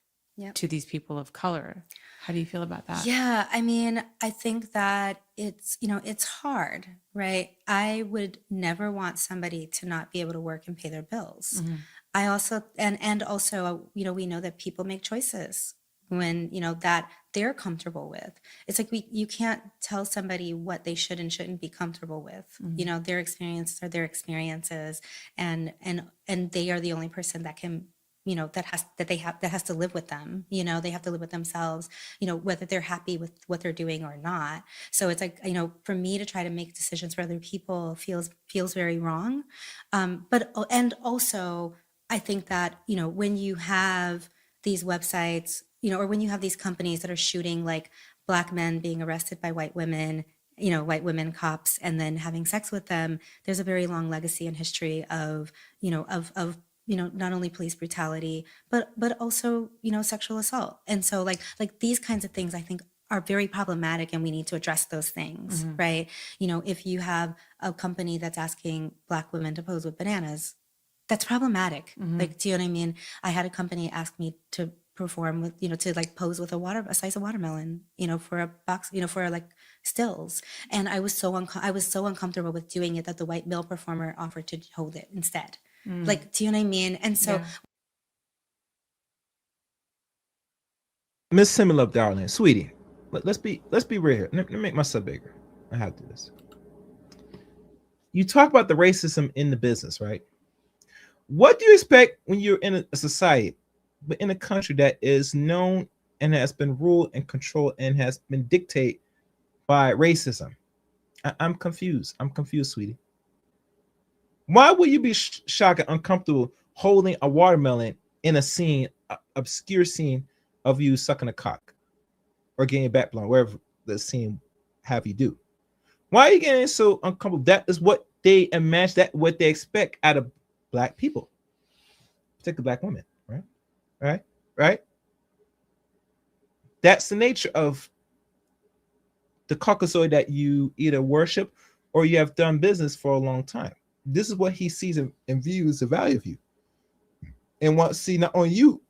to these people of color. How do you feel about that? Yeah, I mean, I think that it's hard, right? I would never want somebody to not be able to work and pay their bills. I also, and also, we know that people make choices when, that they're comfortable with. It's like you can't tell somebody what they should and shouldn't be comfortable with. Their experiences are their experiences, and they are the only person that can, that has to live with them. They have to live with themselves, whether they're happy with what they're doing or not. So it's like, for me to try to make decisions for other people feels very wrong. And also I think that, when you have these websites, or when you have these companies that are shooting like Black men being arrested by white women, white women cops, and then having sex with them, there's a very long legacy and history of not only police brutality, but also, sexual assault. And so like these kinds of things, I think, are very problematic, and we need to address those things, right? If you have a company that's asking Black women to pose with bananas, that's problematic. Like, do you know what I mean? I had a company ask me to perform with, to like pose with a slice of watermelon, for a box, for like stills. And I was so uncomfortable with doing it that the white male performer offered to hold it instead. Like, do you know what I mean? And so, Miss Sinnamon Love, darling, sweetie, let's be real here. Let me make myself bigger. I have to do this. You talk about the racism in the business, right? What do you expect when you're in a society, but in a country that is known and has been ruled and controlled and has been dictated by racism? I'm confused. I'm confused, sweetie. Why would you be shocked and uncomfortable holding a watermelon in a scene, obscure scene of you sucking a cock or getting your back blown, wherever the scene have you do? Why are you getting so uncomfortable? That is what they imagine, that what they expect out of Black people, particularly Black women, right? That's the nature of the Caucasoid that you either worship or you have done business for a long time. This is what he sees and views the value of you, and wants to see not only you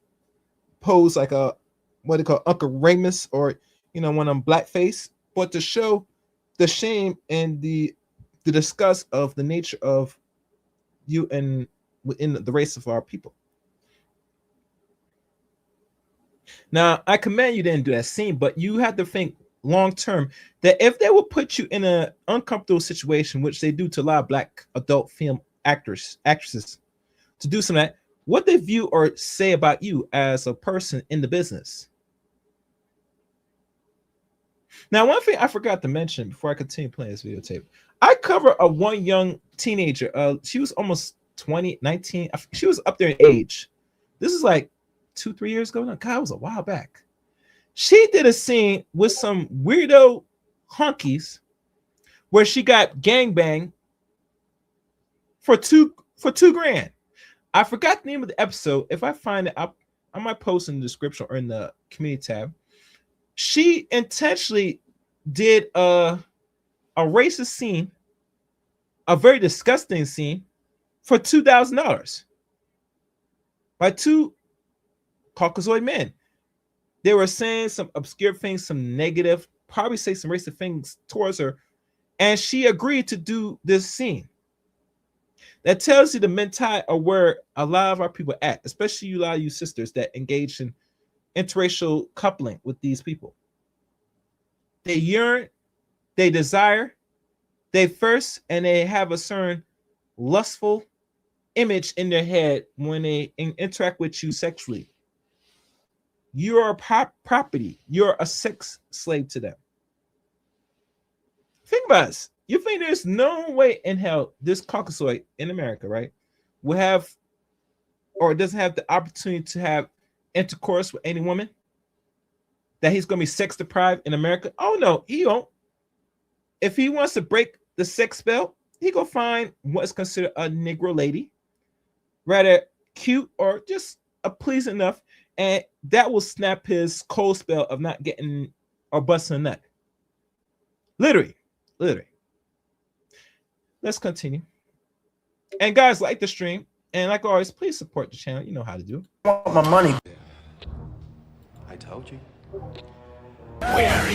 pose like a what they call Uncle Ramus or one of them blackface, but to show the shame and the disgust of the nature of you and within the race of our people. Now, I commend you didn't do that scene, but you have to think long term that if they would put you in an uncomfortable situation, which they do to a lot of black adult film actresses, to do some of that, what they view or say about you as a person in the business. Now, one thing I forgot to mention before I continue playing this videotape, I cover a one young teenager. She was almost 20, 19. She was up there in age. This is like 2-3 years ago. No, God, it was a while back. She did a scene with some weirdo honkies where she got gangbanged for two grand. I forgot the name of the episode. If I find it, I might post in the description or in the community tab. She intentionally did a racist scene, a very disgusting scene, for $2,000 by two Caucasoid men. They were saying some obscure things, some negative, probably say some racist things towards her, and she agreed to do this scene. That tells you the mentality of where a lot of our people at, especially a lot of you sisters that engage in interracial coupling with these people. They yearn, they desire, they thirst, and they have a certain lustful image in their head when they interact with you sexually. You're a property. You're a sex slave to them. Think about this. You think there's no way in hell this Caucasoid in America, right, will have or doesn't have the opportunity to have intercourse with any woman? That he's going to be sex deprived in America? Oh, no, he won't. If he wants to break the sex spell, he go find what's considered a Negro lady, rather cute or just a pleasing enough, and that will snap his cold spell of not getting or busting a nut. Literally. Let's continue. And guys, like the stream, and like always, please support the channel. You know how to do. I want my money. I told you. Where?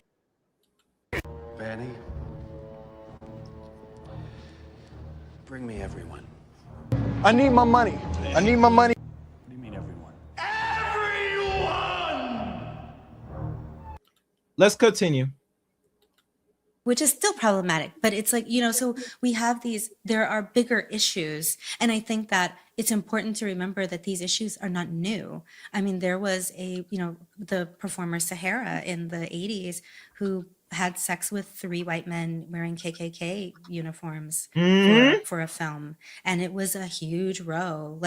Fanny. Bring me everyone. I need my money. I need my money. What do you mean everyone? Let's continue. Which is still problematic, but it's like, so we have there are bigger issues. And I think that it's important to remember that these issues are not new. I mean, there was the performer Sahara in the 80s who had sex with 3 white men wearing KKK uniforms for a film. And it was a huge row,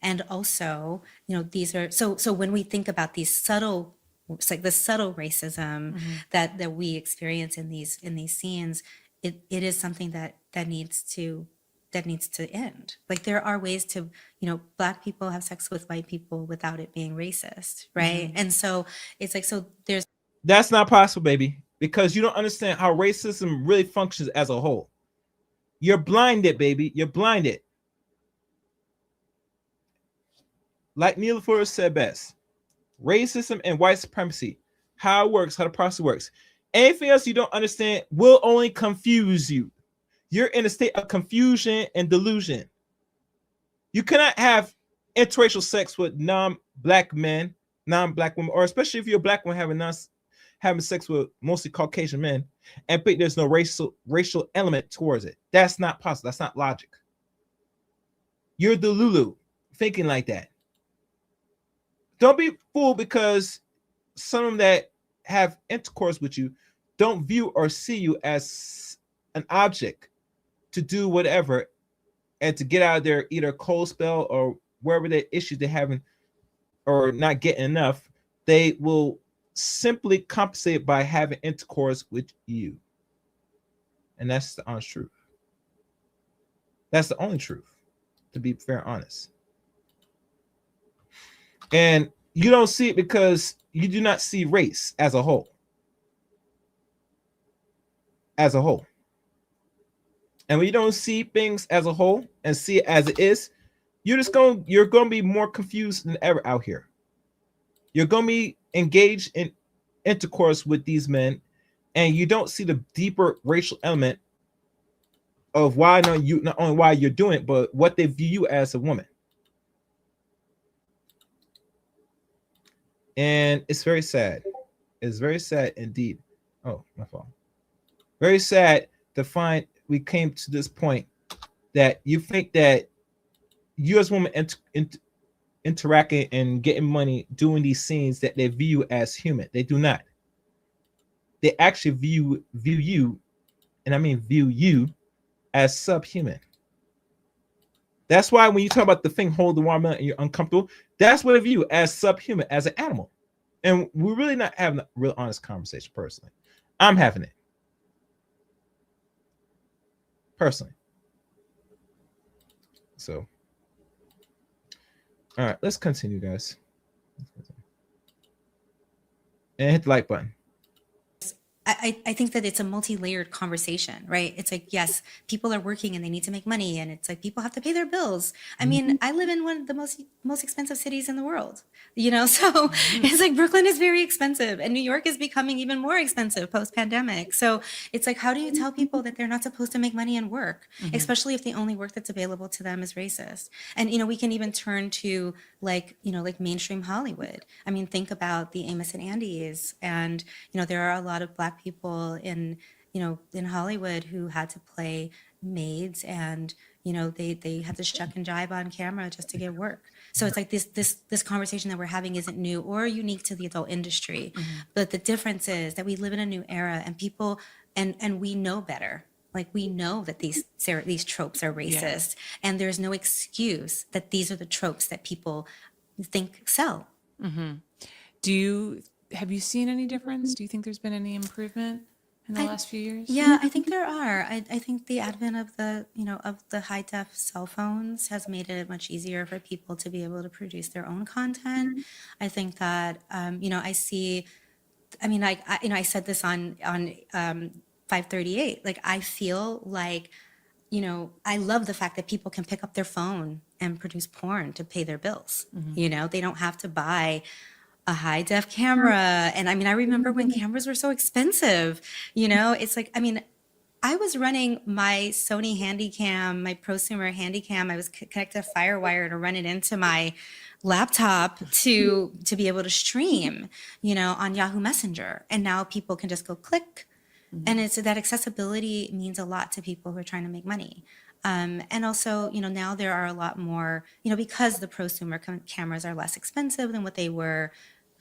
and also, these are, so when we think about these subtle, it's like the subtle racism that we experience in these scenes, it is something that needs to end. Like, there are ways to, Black people have sex with white people without it being racist, right? And so it's like, so That's not possible, baby, because you don't understand how racism really functions as a whole. You're blinded, baby. You're blinded. Like Neil Ford said best, racism and white supremacy, how it works, how the process works. Anything else you don't understand will only confuse you. You're in a state of confusion and delusion. You cannot have interracial sex with non-black men, non-black women, or especially if you're a black woman having sex with mostly Caucasian men, and think there's no racial element towards it. That's not possible. That's not logic. You're the Lulu thinking like that. Don't be fooled because some of them that have intercourse with you don't view or see you as an object to do whatever and to get out of their either cold spell or wherever the issues they're having or not getting enough. They will simply compensate by having intercourse with you. And that's the honest truth. That's the only truth, to be fair and honest. And you don't see it because you do not see race as a whole. As a whole. And when you don't see things as a whole and see it as it is, you're going to be more confused than ever out here. You're gonna be engaged in intercourse with these men, and you don't see the deeper racial element of why not only why you're doing it, but what they view you as a woman. And it's very sad. It's very sad indeed. Oh, my fault. Very sad to find we came to this point that you think that you as a woman interacting and getting money doing these scenes that they view as human. They do not. They actually view you, and I mean view you as subhuman. That's why when you talk about the thing hold the watermelon and you're uncomfortable, that's what I view as subhuman, as an animal. And we're really not having a real honest conversation personally. I'm having it. Personally. So, all right, let's continue, guys. And hit the like button. I think that it's a multi-layered conversation, right? It's like, yes, people are working and they need to make money, and it's like people have to pay their bills. I mean, I live in one of the most expensive cities in the world, you know, so it's like Brooklyn is very expensive, and New York is becoming even more expensive post-pandemic. So it's like, how do you tell people that they're not supposed to make money and work, especially if the only work that's available to them is racist? And, you know, we can even turn to like, you know, like mainstream Hollywood. I mean, think about the Amos and Andy's, and, you know, there are a lot of Black people in, you know, in Hollywood who had to play maids, and, you know, they had to shuck and jive on camera just to get work. So it's like this conversation that we're having isn't new or unique to the adult industry, but the difference is that we live in a new era, and people and we know better. Like, we know that these tropes are racist, and there's no excuse that these are the tropes that people think sell. Have you seen any difference? Do you think there's been any improvement in the last few years? Yeah, I think there are. I think the advent of the, you know, of the high def cell phones has made it much easier for people to be able to produce their own content. I think that, you know, I see, I mean, like, you know, I said this on 538, like, I feel like, you know, I love the fact that people can pick up their phone and produce porn to pay their bills. You know, they don't have to buy a high def camera. And I mean, I remember when cameras were so expensive, you know, it's like, I mean, I was running my Sony Handycam, my prosumer Handycam. I was connected to FireWire to run it into my laptop to be able to stream, you know, on Yahoo Messenger. And now people can just go click. And it's that accessibility means a lot to people who are trying to make money. And also, you know, now there are a lot more, you know, because the prosumer cameras are less expensive than what they were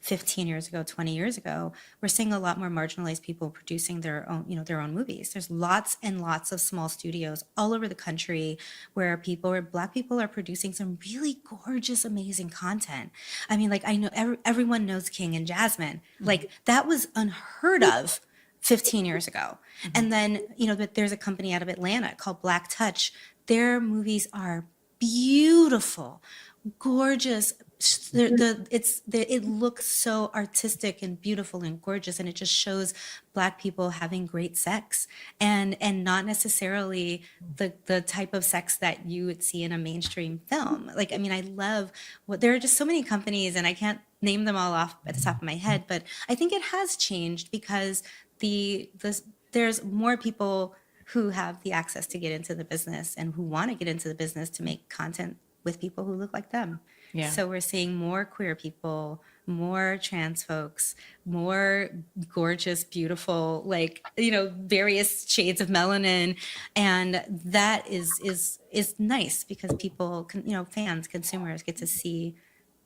15 years ago, 20 years ago, we're seeing a lot more marginalized people producing their own, you know, their own movies. There's lots and lots of small studios all over the country where Black people are producing some really gorgeous, amazing content. I mean, like, I know everyone knows King and Jasmine. Like, that was unheard of 15 years ago. And then, you know, but there's a company out of Atlanta called Black Touch. Their movies are beautiful, gorgeous. It looks so artistic and beautiful and gorgeous, and it just shows Black people having great sex, and not necessarily the type of sex that you would see in a mainstream film. Like, I mean, I love there are just so many companies, and I can't name them all off at the top of my head, but I think it has changed because there's more people who have the access to get into the business and who want to get into the business to make content with people who look like them. Yeah. So we're seeing more queer people, more trans folks, more gorgeous, beautiful, like, you know, various shades of melanin. And that is nice because people, you know, fans, consumers get to see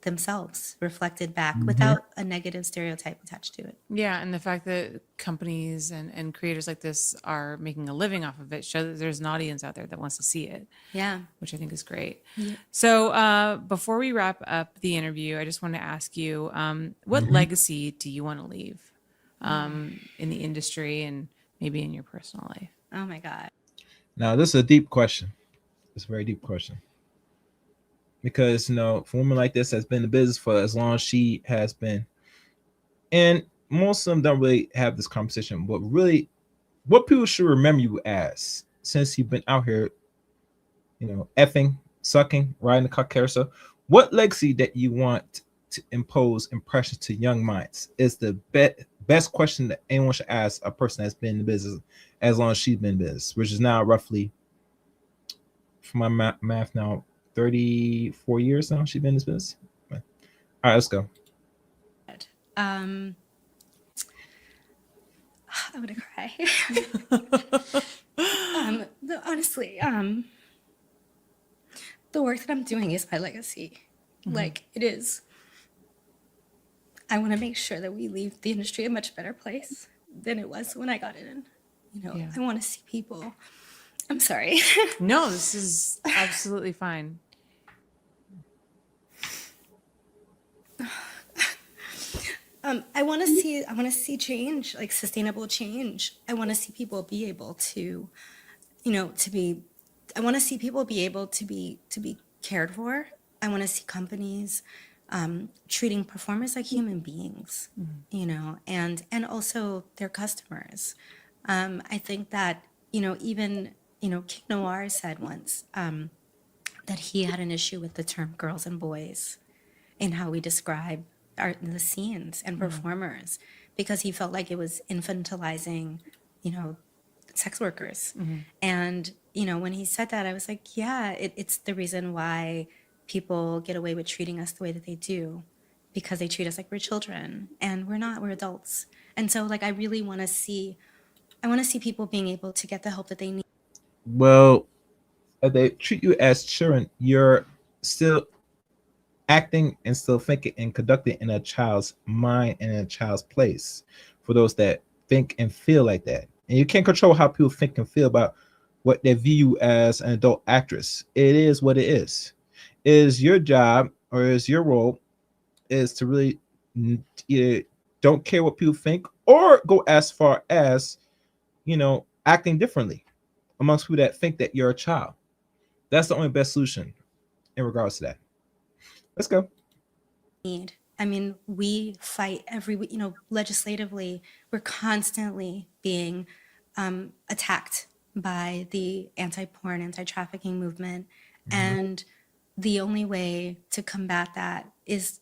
themselves reflected back without a negative stereotype attached to it. Yeah, and the fact that companies and creators like this are making a living off of it shows that there's an audience out there that wants to see it. Yeah. Which I think is great. Yeah. So before we wrap up the interview, I just want to ask you, what legacy do you want to leave in the industry and maybe in your personal life? Oh my God. Now, this is a deep question. It's a very deep question. Because, you know, for a woman like this has been in the business for as long as she has been. And most of them don't really have this conversation. But really, what people should remember you as, since you've been out here, you know, effing, sucking, riding the car carousel, what legacy that you want to impose impressions to young minds? Is the best question that anyone should ask a person that's been in the business as long as she's been in business, which is now roughly, for my math now, 34 years now she's been in this business. All right, let's go. I'm gonna cry. Honestly, the work that I'm doing is my legacy. Like, it is. I want to make sure that we leave the industry a much better place than it was when I got in. You know, Yeah. I want to see people. I'm sorry. No, this is absolutely fine. I want to see change, like sustainable change. I want to see people be able to, I want to see people be able to be cared for. I want to see companies treating performers like human beings, and also their customers. I think that, even, King Noir said once that he had an issue with the term girls and boys in how we describe the scenes and performers, because he felt like it was infantilizing, sex workers. And, when he said that, I was like, yeah, it's the reason why people get away with treating us the way that they do, because they treat us like we're children, and we're not, we're adults. And so, like, I really want to see people being able to get the help that they need. Well, if they treat you as children, you're still acting and still thinking and conducting in a child's mind and in a child's place, for those that think and feel like that. And you can't control how people think and feel about what they view as an adult actress. It is what it is. It is your job, or is your role, is to really either don't care what people think, or go as far as, acting differently amongst people that think that you're a child. That's the only best solution in regards to that. Let's go. Need. I mean, we fight every week, legislatively, we're constantly being attacked by the anti-porn, anti-trafficking movement. And the only way to combat that is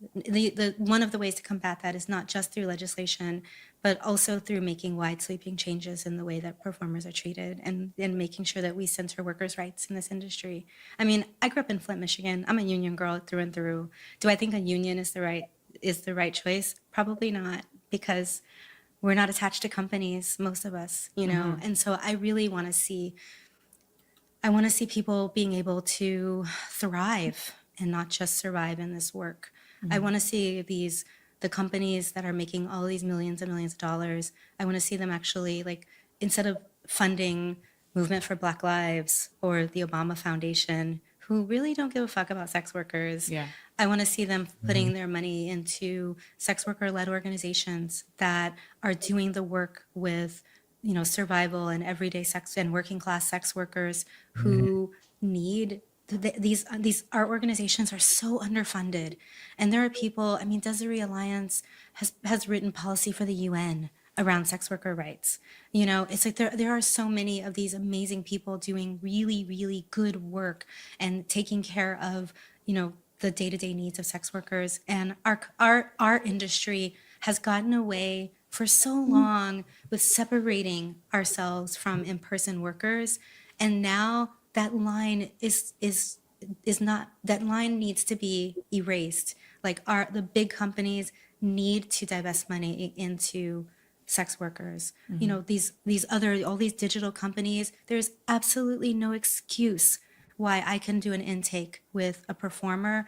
one of the ways to combat that is not just through legislation, but also through making wide sweeping changes in the way that performers are treated, and making sure that we center workers' rights in this industry. I mean, I grew up in Flint, Michigan. I'm a union girl through and through. Do I think a union is the right choice? Probably not, because we're not attached to companies, most of us, And so I really want to see people being able to thrive and not just survive in this work. I want to see the companies that are making all these millions and millions of dollars, I want to see them actually, like, instead of funding Movement for Black Lives or the Obama Foundation, who really don't give a fuck about sex workers, I want to see them putting their money into sex worker-led organizations that are doing the work with, survival and everyday sex and working class sex workers who need these. Our organizations are so underfunded, and there are people. I mean, Desiree Alliance has written policy for the UN around sex worker rights. It's like there are so many of these amazing people doing really, really good work and taking care of, the day-to-day needs of sex workers. And our industry has gotten away for so long with separating ourselves from in-person workers, and now that line is not, that line needs to be erased. Like, the big companies need to divest money into sex workers. All these digital companies, there's absolutely no excuse why I can do an intake with a performer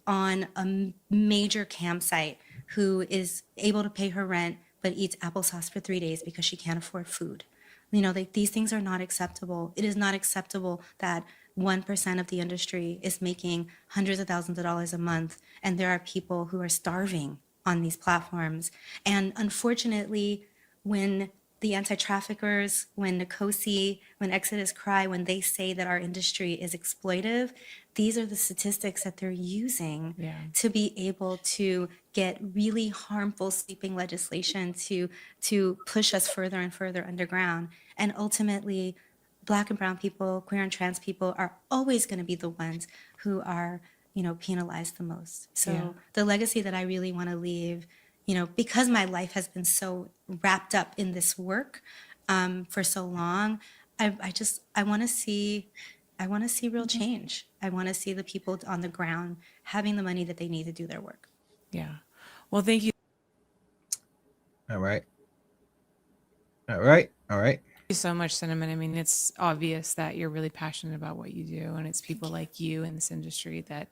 on a major campsite who is able to pay her rent but eats applesauce for 3 days because she can't afford food. These things are not acceptable. It is not acceptable that 1% of the industry is making hundreds of thousands of dollars a month, and there are people who are starving on these platforms. And unfortunately, when the anti-traffickers, when Nkosi, when Exodus Cry, when they say that our industry is exploitive, these are the statistics that they're using to be able to get really harmful sweeping legislation to push us further and further underground. And ultimately, Black and brown people, queer and trans people are always going to be the ones who are penalized the most. So Yeah. the legacy that I really want to leave, because my life has been so wrapped up in this work for so long, I want to see real change. I want to see the people on the ground having the money that they need to do their work. Yeah. Well, thank you All right. All right. All right. so much, Cinnamon. I mean, it's obvious that you're really passionate about what you do, and it's people like you in this industry that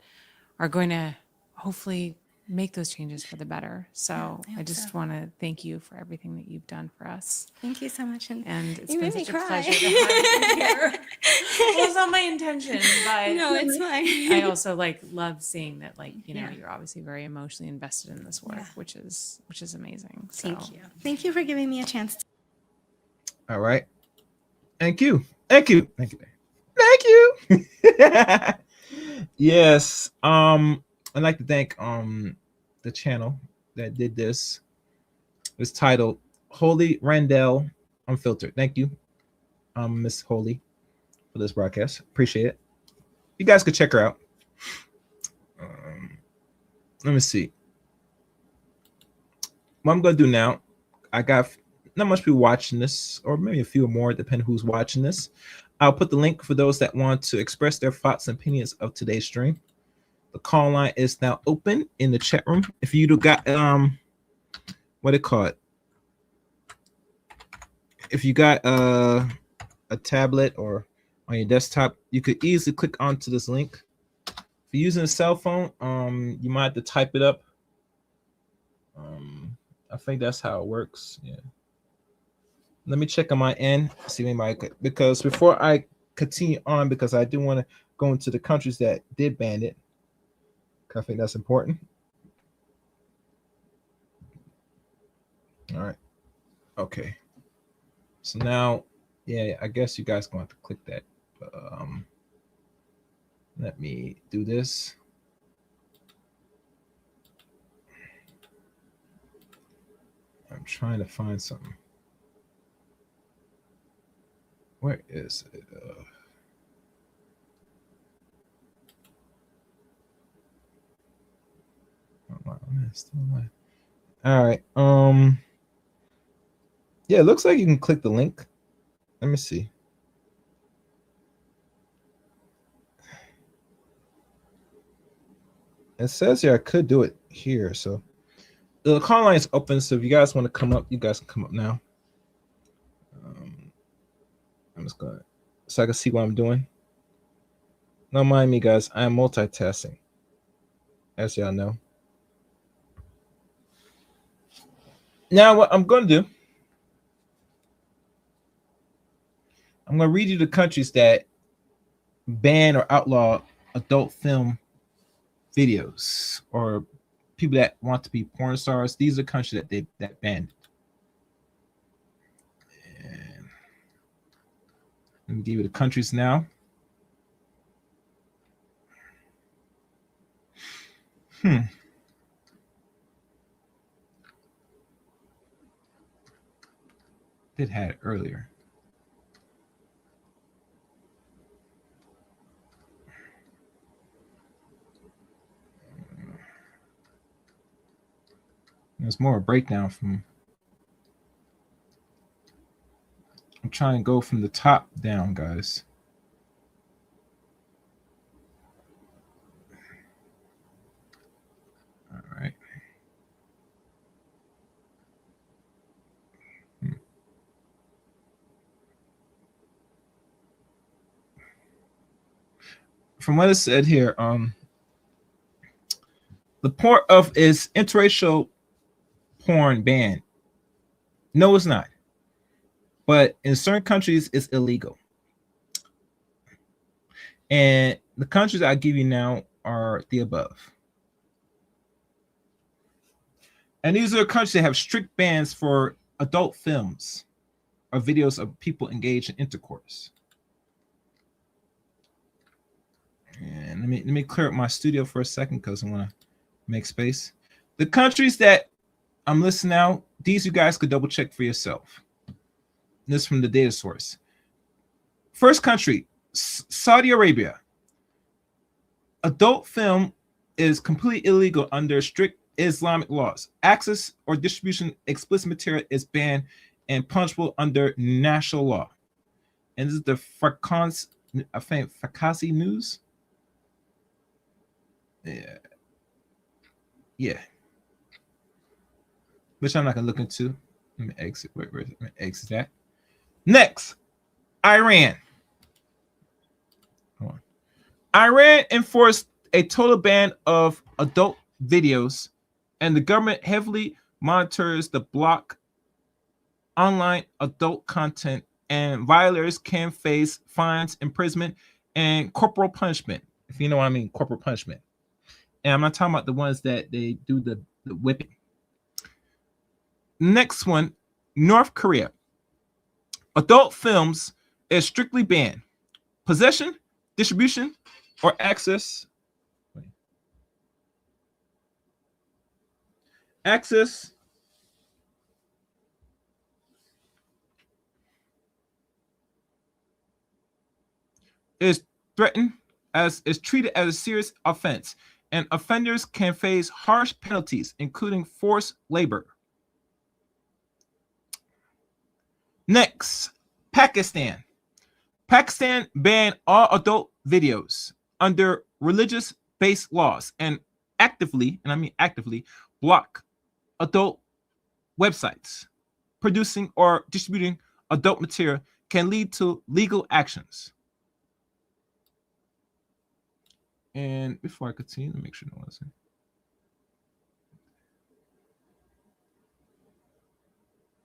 are going to hopefully make those changes for the better. So I I hope just so. want to thank you for everything that you've done for us. Thank you so much. And it's you been made me such a cry. pleasure to have you here. Well, it's not my intention, but No, it's fine. I also love seeing that Yeah. you're obviously very emotionally invested in this work, Yeah. which is amazing. So Thank you. Thank you for giving me a chance to All right. Thank you. Thank you. Thank you. Thank you. Yes. I'd like to thank the channel that did this. It's titled Holy Randell Unfiltered. Thank you, Miss Holy, for this broadcast. Appreciate it. You guys could check her out. Let me see. What I'm gonna do now, I got not much people watching this, or maybe a few more, depending who's watching this. I'll put the link for those that want to express their thoughts and opinions of today's stream. The call line is now open in the chat room. If you got what they call it, if you got a tablet or on your desktop, you could easily click onto this link. If you're using a cell phone, you might have to type it up. I think that's how it works. Yeah. Let me check on my end, see if anybody could, because before I continue on, because I do want to go into the countries that did ban it. I think that's important. All right. Okay. So now, yeah, I guess you guys going to click that. Let me do this. I'm trying to find something. Where is it? All right. Yeah, it looks like you can click the link. Let me see. It says here I could do it here, so the call line is open. So if you guys want to come up, you guys can come up now. I'm just gonna, so I can see what I'm doing. Don't mind me, guys. I am multitasking, as y'all know. Now, what I'm gonna do, I'm gonna read you the countries that ban or outlaw adult film videos, or people that want to be porn stars. These are countries that banned. And let me give you the countries now. Did had it earlier. There's more a breakdown from. I'm trying to go from the top down, guys. All right. From what it said here, the port of is interracial porn banned. No, it's not. But in certain countries, it's illegal. And the countries I give you now are the above. And these are countries that have strict bans for adult films or videos of people engaged in intercourse. And let me clear up my studio for a second because I want to make space. The countries that I'm listing now, these you guys could double check for yourself. This is from the data source. First country, Saudi Arabia. Adult film is completely illegal under strict Islamic laws. Access or distribution explicit material is banned and punishable under national law. And this is the Fakasi News. Yeah. Yeah. Which I'm not gonna look into. Let me exit. Where is it? Let me exit that. Next, Iran. Hold on. Iran enforced a total ban of adult videos, and the government heavily monitors the block online adult content, and violators can face fines, imprisonment, and corporal punishment. If you know what I mean, corporal punishment. And I'm not talking about the ones that they do the whipping. Next one, North Korea. Adult films is strictly banned. Possession, distribution, or access. Access is threatened as is treated as a serious offense, and offenders can face harsh penalties, including forced labor. Next, Pakistan. Pakistan banned all adult videos under religious-based laws and actively, and I mean actively, block adult websites. Producing or distributing adult material can lead to legal actions. And before I continue, let me make sure no one's in.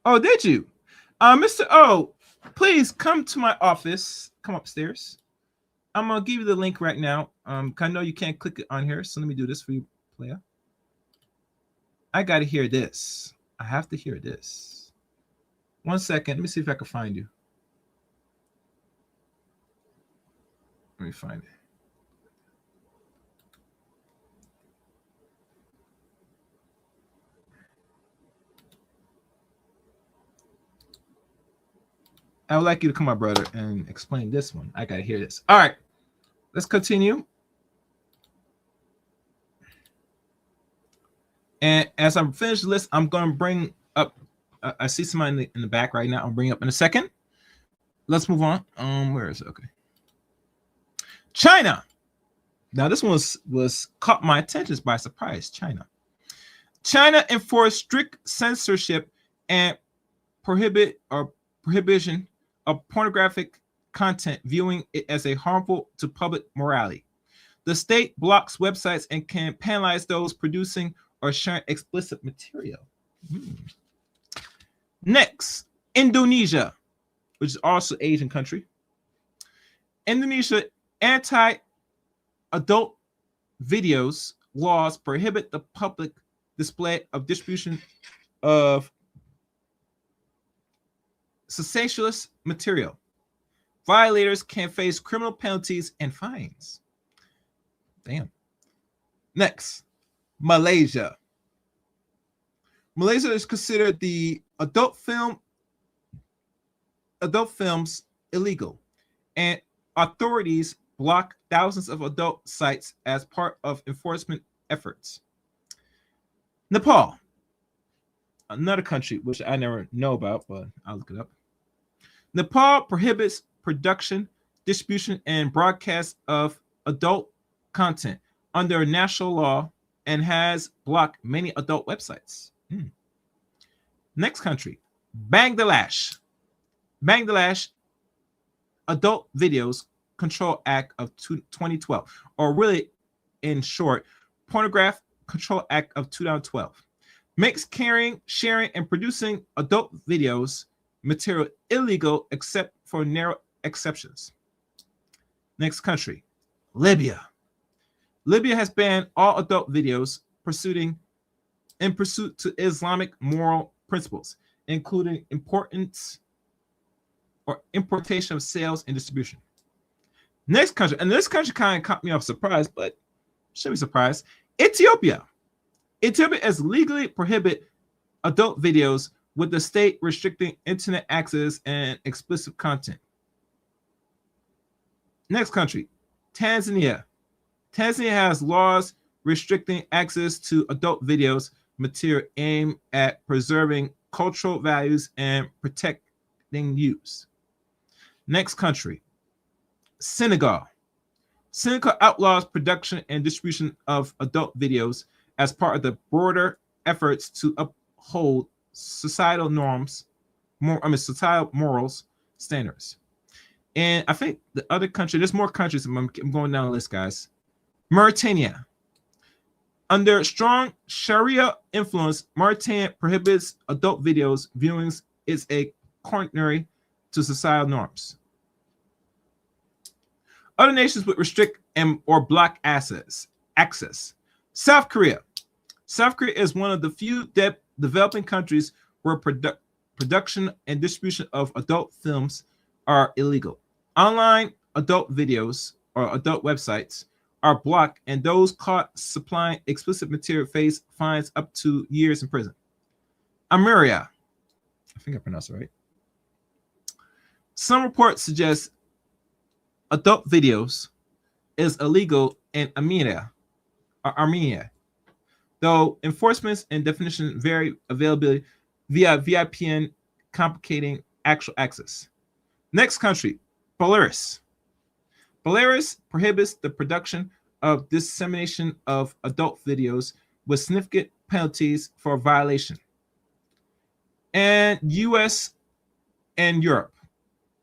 Oh, did you? Mr. O, please come to my office. Come upstairs. I'm gonna give you the link right now. I know you can't click it on here, so let me do this for you, player. I gotta hear this. I have to hear this. 1 second. Let me see if I can find you. Let me find it. I would like you to come, my brother, and explain this one. I gotta hear this. All right, let's continue. And as I'm finished the list, I'm gonna bring up. I see somebody in the back right now. I'll bring up in a second. Let's move on. Where is it? Okay. China. Now this one was caught my attention by surprise. China enforced strict censorship and prohibition of pornographic content, viewing it as a harmful to public morality. The state blocks websites and can penalize those producing or sharing explicit material. Next, Indonesia, which is also an Asian country. Indonesia anti-adult videos laws prohibit the public display of distribution of sensationalist material. Violators can face criminal penalties and fines. Damn. Next, Malaysia. Malaysia is considered the adult films illegal, and authorities block thousands of adult sites as part of enforcement efforts. Nepal, another country which I never know about, but I'll look it up. Nepal prohibits production, distribution, and broadcast of adult content under national law and has blocked many adult websites. Next country, Bangladesh. Bangladesh Adult Videos Control Act of 2012, or really in short, Pornography Control Act of 2012, makes carrying, sharing, and producing adult videos material illegal except for narrow exceptions. Next country, Libya. Libya has banned all adult videos in pursuit to Islamic moral principles, including importance or importation of sales and distribution. Next country, and this country kind of caught me off surprise, but should be surprised. Ethiopia. Ethiopia has legally prohibited adult videos, with the state restricting internet access and explicit content. Next country, Tanzania. Tanzania has laws restricting access to adult videos material aimed at preserving cultural values and protecting youth. Next country, Senegal. Senegal outlaws production and distribution of adult videos as part of the broader efforts to uphold societal norms, societal morals standards. And I think the other country, there's more countries. I'm going down the list, guys. Mauritania. Under strong Sharia influence, Mauritania prohibits adult videos viewings. Is a contrary to societal norms. Other nations would restrict and or block access. South Korea. South Korea is one of the few developing countries where production and distribution of adult films are illegal. Online adult videos or adult websites are blocked, and those caught supplying explicit material face fines up to years in prison. Ameria. I think I pronounced it right. Some reports suggest adult videos is illegal in Armenia, though enforcements and definition vary availability via VPN, complicating actual access. Next country, Belarus. Belarus prohibits the production of dissemination of adult videos with significant penalties for violation. And US and Europe,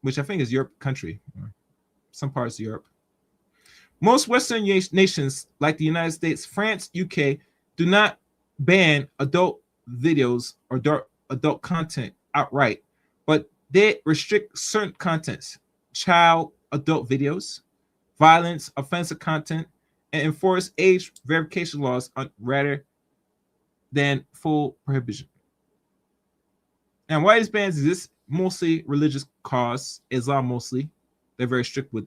which I think is Europe country, some parts of Europe. Most Western nations, like the United States, France, UK, do not ban adult videos or adult content outright, but they restrict certain contents, child adult videos, violence, offensive content, and enforce age verification laws rather than full prohibition. And why these bans exist? Mostly religious cause, Islam mostly. They're very strict with,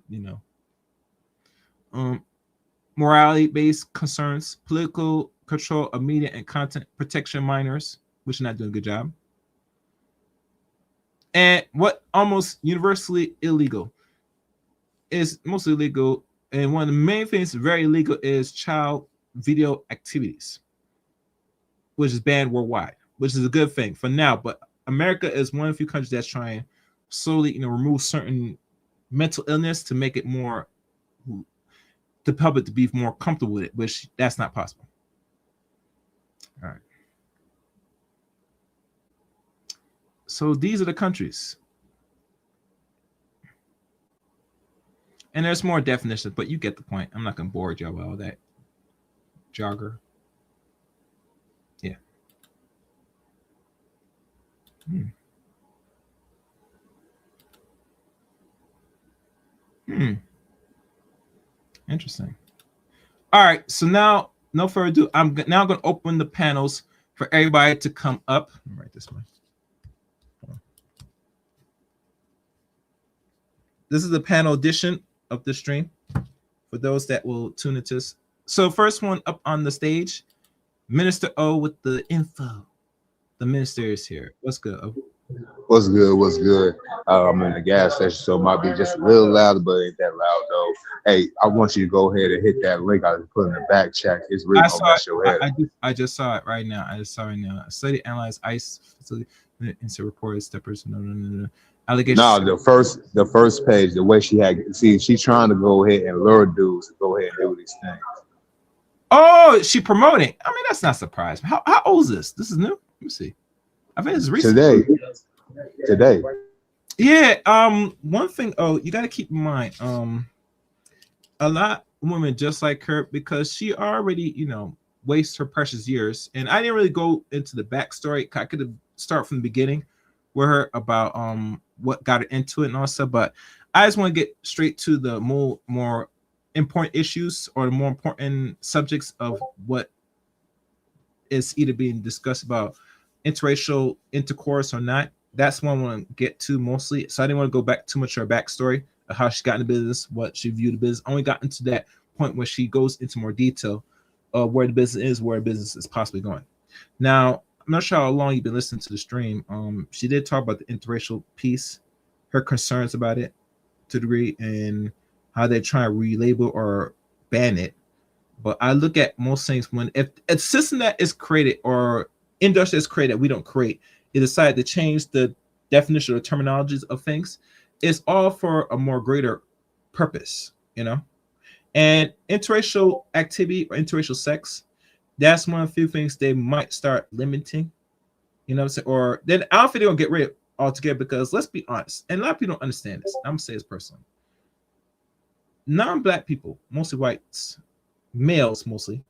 morality-based concerns, political control of media and content, protection minors, which are not doing a good job. And what almost universally illegal is mostly illegal. And one of the main things very illegal is child video activities, which is banned worldwide, which is a good thing for now. But America is one of the few countries that's trying slowly, remove certain mental illness to make it more, the public to be more comfortable with it, which that's not possible. All right. So these are the countries. And there's more definitions, but you get the point. I'm not going to bore y'all with all that jogger. Yeah. Interesting. All right. So now, no further ado, I'm now going to open the panels for everybody to come up. Let me write this one. This is the panel edition of the stream for those that will tune into this. So first one up on the stage, Minister O with the info. The minister is here. What's good, O? What's good? What's good? I'm in the gas station, so it might be just a little louder, but it ain't that loud though. Hey, I want you to go ahead and hit that link I put in the back chat. It's really gonna mess your head. I just saw it right now. I just saw it now. Study, analyze ICE facility, insert reported steppers. No. Allegations. No, the first page, the way she had, see, she's trying to go ahead and lure dudes to go ahead and do these things. Oh, she promoting. I mean, that's not surprising. How old is this? This is new. Let me see. I think it's recent. Today. Yeah. One thing. Oh, you got to keep in mind. A lot of women just like her because she already, wastes her precious years. And I didn't really go into the backstory. I could have started from the beginning with her about what got her into it and all stuff. But I just want to get straight to the more important issues or the more important subjects of what is either being discussed about interracial intercourse or not. That's what I want to get to mostly. So I didn't want to go back too much of her backstory of how she got into business, what she viewed the business. I only got into that point where she goes into more detail of where the business is, where the business is possibly going. Now, I'm not sure how long you've been listening to the stream. She did talk about the interracial piece, her concerns about it to a degree, and how they're trying to relabel or ban it. But I look at most things when if a system that is created or industry is created that we don't create, it decided to change the definition or terminologies of things. It's all for a more greater purpose, you know. And interracial activity or interracial sex, that's one of the few things they might start limiting, you know what I'm saying? Or then I don't think they're gonna get rid of it altogether because let's be honest, and a lot of people don't understand this. I'm gonna say this personally. Non-black people, mostly whites, males mostly,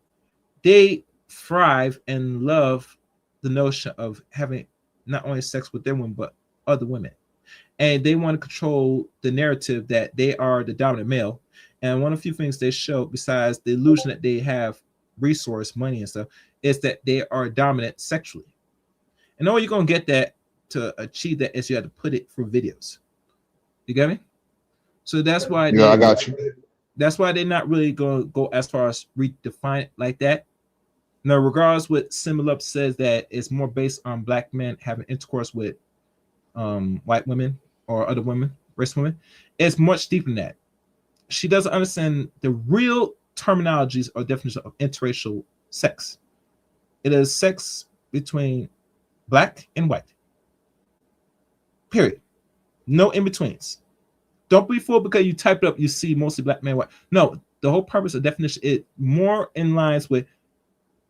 they thrive and love the notion of having not only sex with their women but other women, and they want to control the narrative that they are the dominant male. And one of the few things they show, besides the illusion that they have resource, money, and stuff, is that they are dominant sexually. And all you're gonna get that to achieve that is you have to put it through videos. You get me? So that's why Yeah, I got you. That's why they're not really going to go as far as redefine it like that. Now, regardless, what Sinnamon Love says that it's more based on black men having intercourse with white women or other women, race women, it's much deeper than that. She doesn't understand the real terminologies or definition of interracial sex. It is sex between black and white. Period. No in-betweens. Don't be fooled because you type it up, you see mostly black men, white. No, the whole purpose of definition is more in lines with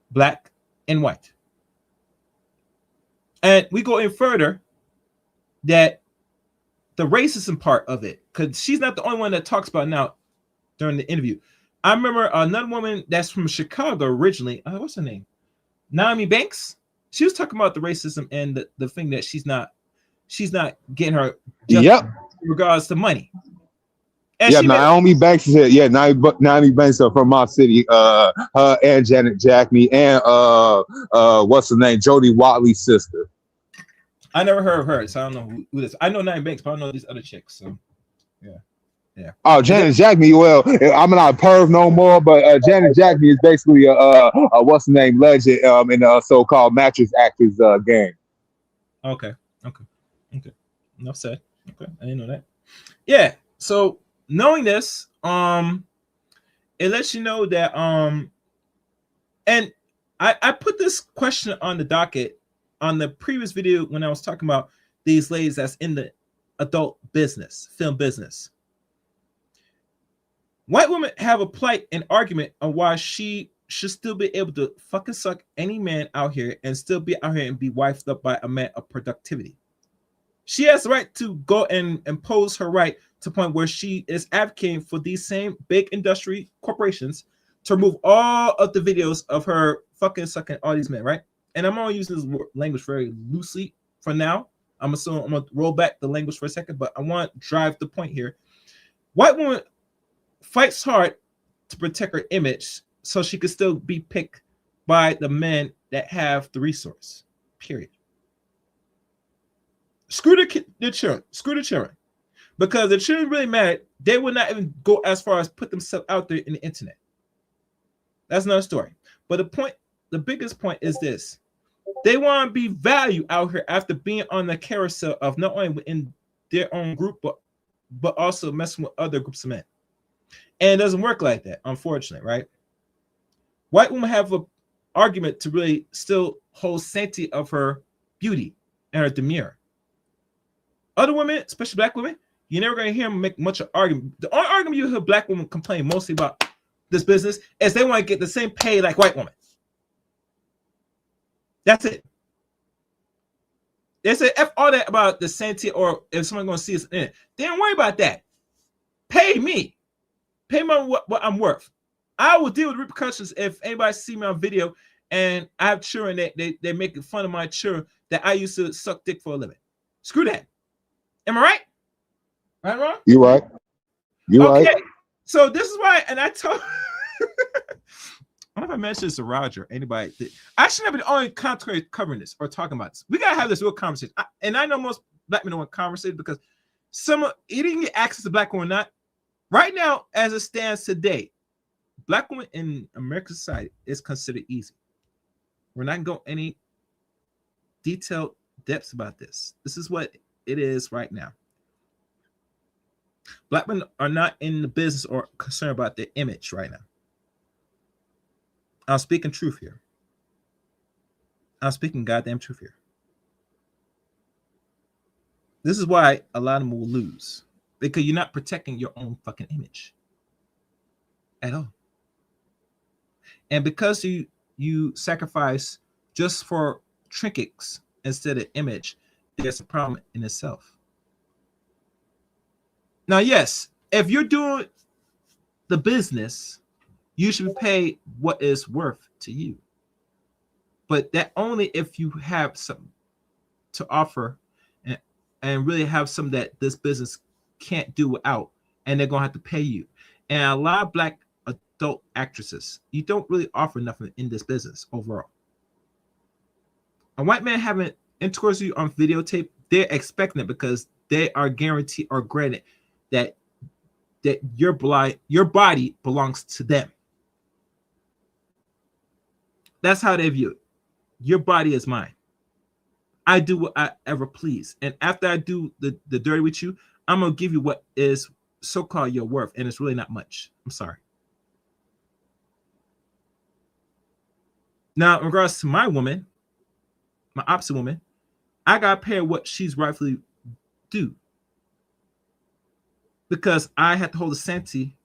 black and white. And we go in further that the racism part of it, because she's not the only one that talks about it now during the interview. I remember another woman that's from Chicago originally. What's her name? Naomi Banks. She was talking about the racism and the thing that she's not getting her Yep. in regards to money. And yeah, Naomi Banks is here. Yeah, Naomi Banks are from my city. Her and Janet Jackney and what's her name? Jodie Watley's sister. I never heard of her, so I don't know who this. I know Naomi Banks, but I don't know these other chicks. So yeah. Oh, Janet Jackney. Well, I'm not a perv no more, but Janet Jackney is basically a what's the name legend in the so-called mattress actors game. Okay. Enough said. Okay, I didn't know that. Yeah. So knowing this, it lets you know that and I put this question on the docket on the previous video when I was talking about these ladies that's in the adult business, film business. White women have a plight and argument on why she should still be able to fucking suck any man out here and still be out here and be wifed up by a man of productivity. She has the right to go and impose her right to the point where she is advocating for these same big industry corporations to remove all of the videos of her fucking sucking all these men, right? And I'm only using this language very loosely for now. I'm going to roll back the language for a second, but I want to drive the point here. White woman fights hard to protect her image so she can still be picked by the men that have the resource, period. Screw the children. Screw the children. Because the children really mad, they would not even go as far as put themselves out there in the internet. That's another story. But the biggest point is this. They want to be valued out here after being on the carousel of not only within their own group, but also messing with other groups of men. And it doesn't work like that, unfortunately, right? White women have an argument to really still hold sanctity of her beauty and her demeanor. Other women, especially black women, you're never going to hear them make much of argument. The only argument you hear black women complain mostly about this business is they want to get the same pay like white women. That's it. They say F all that about the sanctity or if someone's going to see us in it. They don't worry about that. Pay me. Pay me what I'm worth. I will deal with repercussions if anybody see me on video and I have children that they're making fun of my children that I used to suck dick for a living. Screw that. Am I right? Right, Ron? You right. You okay. right. So this is why, and I told I don't know if I mentioned this to Roger or anybody. I should never be the only content covering this or talking about this. We gotta have this real conversation. And I know most black men don't want conversation because he didn't get access to black women or not. Right now, as it stands today, black women in American society is considered easy. We're not going any detailed depths about this. This is what it is right now. Black men are not in the business or concerned about their image right now. I'm speaking truth here. I'm speaking goddamn truth here. This is why a lot of them will lose, because you're not protecting your own fucking image at all. And because you sacrifice just for trinkets instead of image, there's a problem in itself. Now, yes, if you're doing the business, you should be paid what is worth to you. But that only if you have something to offer and really have something that this business can't do without, and they're gonna have to pay you. And a lot of Black adult actresses, you don't really offer nothing in this business overall. A white man having intercourse with you on videotape, they're expecting it because they are guaranteed or granted that your body belongs to them. That's how they view it. Your body is mine. I do what I ever please. And after I do the dirty with you, I'm going to give you what is so-called your worth. And it's really not much. I'm sorry. Now, in regards to my woman, my opposite woman, I got to pay her what she's rightfully due. Because I had to hold the sanity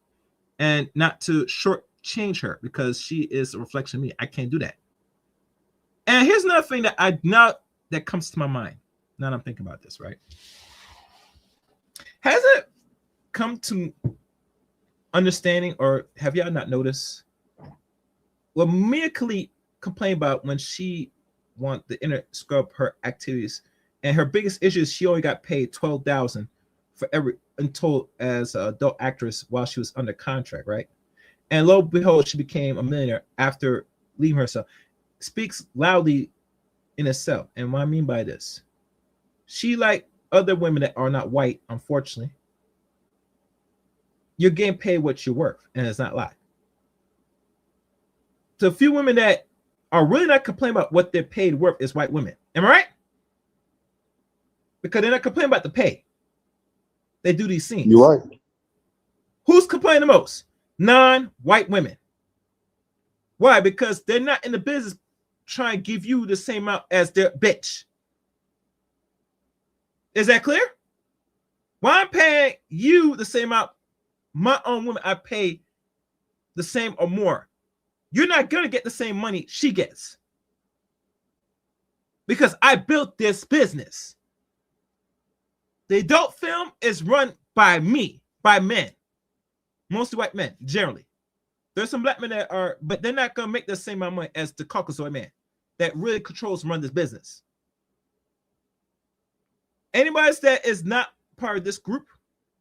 and not to shortchange her because she is a reflection of me. I can't do that. And here's another thing that comes to my mind. Now that I'm thinking about this, right? Has it come to understanding, or have y'all not noticed what Mia Khalid complained about when she wanted the internet scrub her activities, and her biggest issue is she only got paid $12,000 for every until as an adult actress while she was under contract, right? And lo and behold, she became a millionaire after leaving herself. Speaks loudly in itself. And what I mean by this, she, like other women that are not white, unfortunately, you're getting paid what you're worth, and it's not a lie. So a few women that are really not complaining about what they're paid worth is white women. Am I right? Because they're not complaining about the pay. They do these scenes. You're right. Who's complaining the most? Non-white women. Why? Because they're not in the business trying to give you the same amount as their bitch. Is that clear? Why I'm paying you the same amount, my own woman, I pay the same or more. You're not going to get the same money she gets. Because I built this business. The adult film is run by me, by men. Mostly white men, generally. There's some Black men that are, but they're not going to make the same amount of money as the Caucasoid man that really controls and run this business. Anybody that is not part of this group,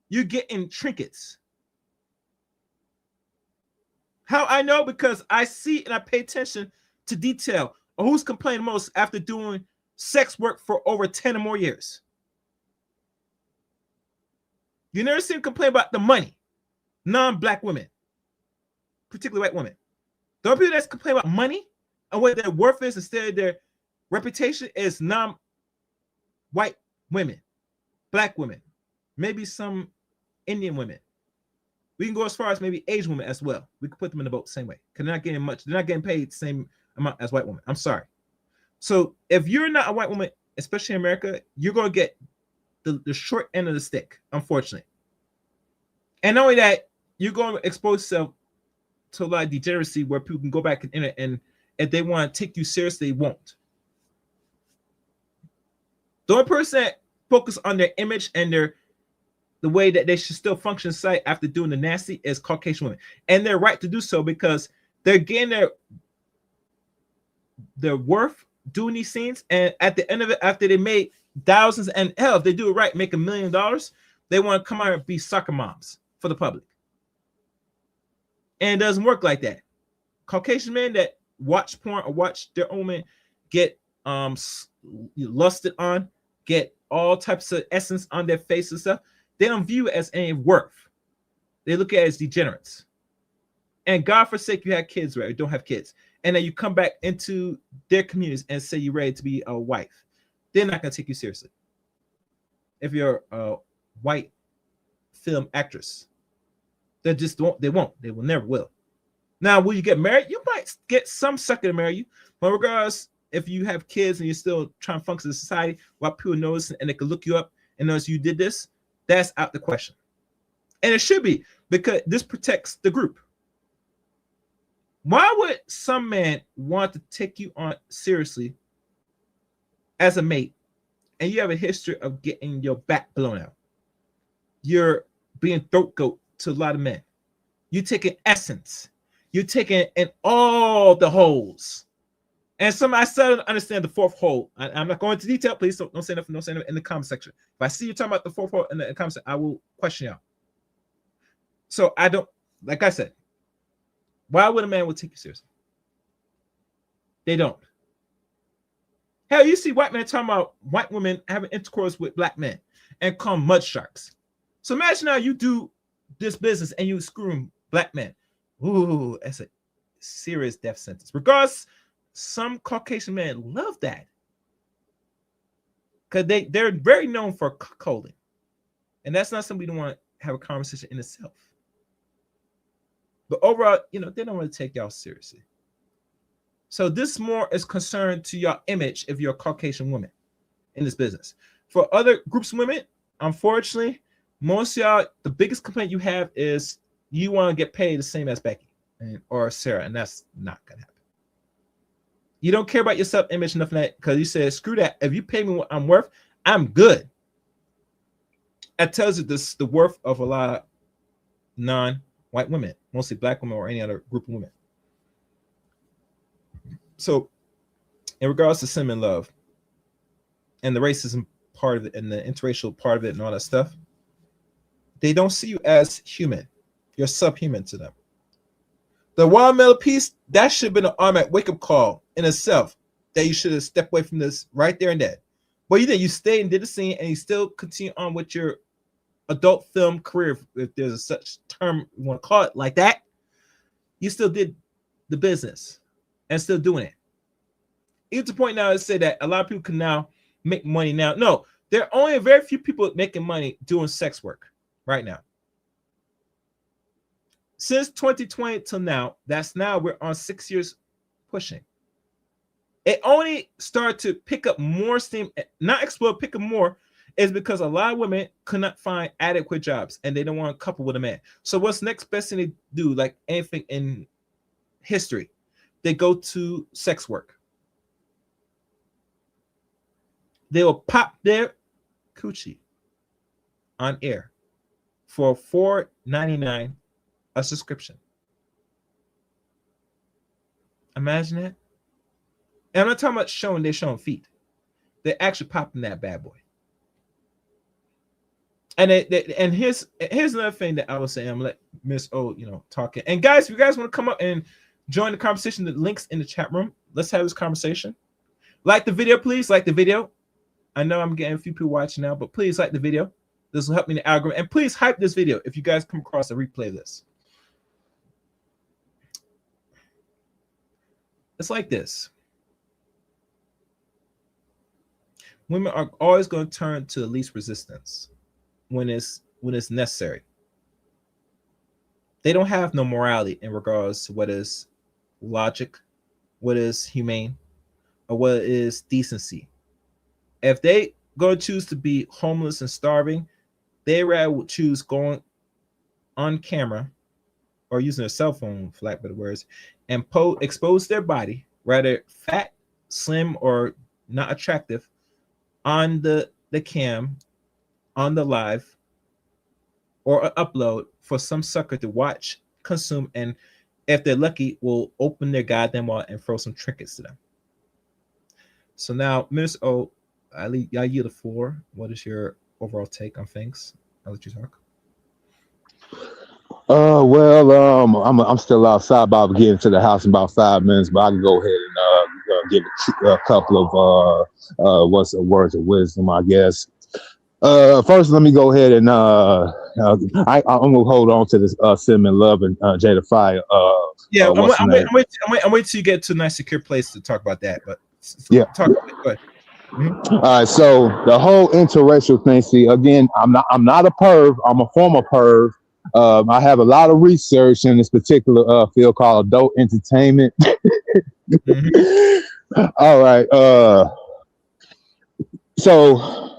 you're getting trinkets. How I know? Because I see and I pay attention to detail of who's complaining most after doing sex work for over 10 or more years. You never see them complain about the money. Non-Black women, particularly white women. The only people that's complaining about money and what their worth is instead of their reputation is non-white women, Black women, maybe some Indian women. We can go as far as maybe Asian women as well. We can put them in the boat the same way because they're not getting much. They're not getting paid the same amount as white women. I'm sorry. So if you're not a white woman, especially in America, you're going to get the short end of the stick, unfortunately. And not only that, you're going to expose yourself to a lot of degeneracy where people can go back and if they want to take you seriously, they won't. The only person that focus on their image and the way that they should still function in society after doing the nasty is Caucasian women. And they're right to do so because they're getting their worth doing these scenes. And at the end of it, after they made thousands, and hell, if they do it right, make $1 million, they want to come out and be soccer moms for the public. And it doesn't work like that. Caucasian men that watch porn or watch their own men get lusted on, get all types of essence on their face and stuff. They don't view it as any worth. They look at it as degenerates. And God forsake you have kids, right? Or don't have kids. And then you come back into their communities and say you're ready to be a wife. They're not going to take you seriously. If you're a white film actress, they just won't. They will never will. Now, will you get married? You might get some sucker to marry you, but regardless, if you have kids and you're still trying to function in society, while people notice and they can look you up and notice you did this, that's out the question. And it should be, because this protects the group. Why would some man want to take you on seriously as a mate and you have a history of getting your back blown out? You're being throat goat to a lot of men. You're taking essence. You're taking in all the holes. And I still don't understand the fourth hole. I'm not going into detail. Please don't say nothing. Don't say nothing in the comment section. If I see you talking about the fourth hole in the comment section, I will question y'all. So I don't, like I said, why would a man would take you seriously? They don't. Hell, you see white men talking about white women having intercourse with black men and call them mud sharks. So imagine now you do this business and you screw black men. Ooh, that's a serious death sentence. Regardless, some Caucasian men love that. Because they're very known for cuckolding. And that's not something we don't want to have a conversation in itself. But overall, they don't want to take y'all seriously. So this more is concerned to your image if you're a Caucasian woman in this business. For other groups of women, unfortunately, most of y'all, the biggest complaint you have is you want to get paid the same as Becky or Sarah, and that's not going to happen. You don't care about your self-image, nothing like that, because you said, screw that. If you pay me what I'm worth, I'm good. That tells you this the worth of a lot of non-white women, mostly black women or any other group of women. So, in regards to Sinnamon Love and the racism part of it and the interracial part of it and all that stuff, they don't see you as human. You're subhuman to them. The watermelon piece, that should have been an automatic wake-up call in itself, that you should have stepped away from this right there and then. But you did. You stayed and did the scene, and you still continue on with your adult film career, if there's a such term you want to call it like that. You still did the business and still doing it. Even to the point now to say that a lot of people can now make money now. No, there are only very few people making money doing sex work right now. Since 2020 till now, we're on 6 years pushing. It only started to pick up more steam, not explode, pick up more, is because a lot of women could not find adequate jobs and they don't want to couple with a man. So what's next best thing to do, like anything in history? They go to sex work. They will pop their coochie on air for $4.99 a subscription. Imagine that. And I'm not talking about they're showing feet. They're actually popping that bad boy. And and here's another thing that I was saying. I'm gonna let Miss O, talk. And guys, if you guys want to come up and join the conversation, the links in the chat room. Let's have this conversation. Like the video, please. Like the video. I know I'm getting a few people watching now, but please like the video. This will help me in the algorithm. And please hype this video if you guys come across a replay of this. It's like this. Women are always going to turn to the least resistance when it's necessary. They don't have no morality in regards to what is logic, what is humane, or what is decency. If they go choose to be homeless and starving, they rather choose going on camera or using a cell phone, for lack of better words, and expose their body, rather fat, slim, or not attractive, on the cam, on the live, or upload for some sucker to watch, consume, and if they're lucky, will open their goddamn wallet and throw some trinkets to them. So now, Ms. O, I yield the floor. What is your overall take on things? I'll let you talk. I'm still outside, about to get into the house in about 5 minutes, but I can go ahead and give a couple of words of wisdom, I guess. First, let me go ahead and I'm gonna hold on to this Sinnamon Love and Jada Fire. I'm waiting till you get to a nice secure place to talk about that. But yeah, talk about it. Go ahead. Mm-hmm. All right, so the whole interracial thing. See, again, I'm not a perv. I'm a former perv. I have a lot of research in this particular field called adult entertainment. All right. So,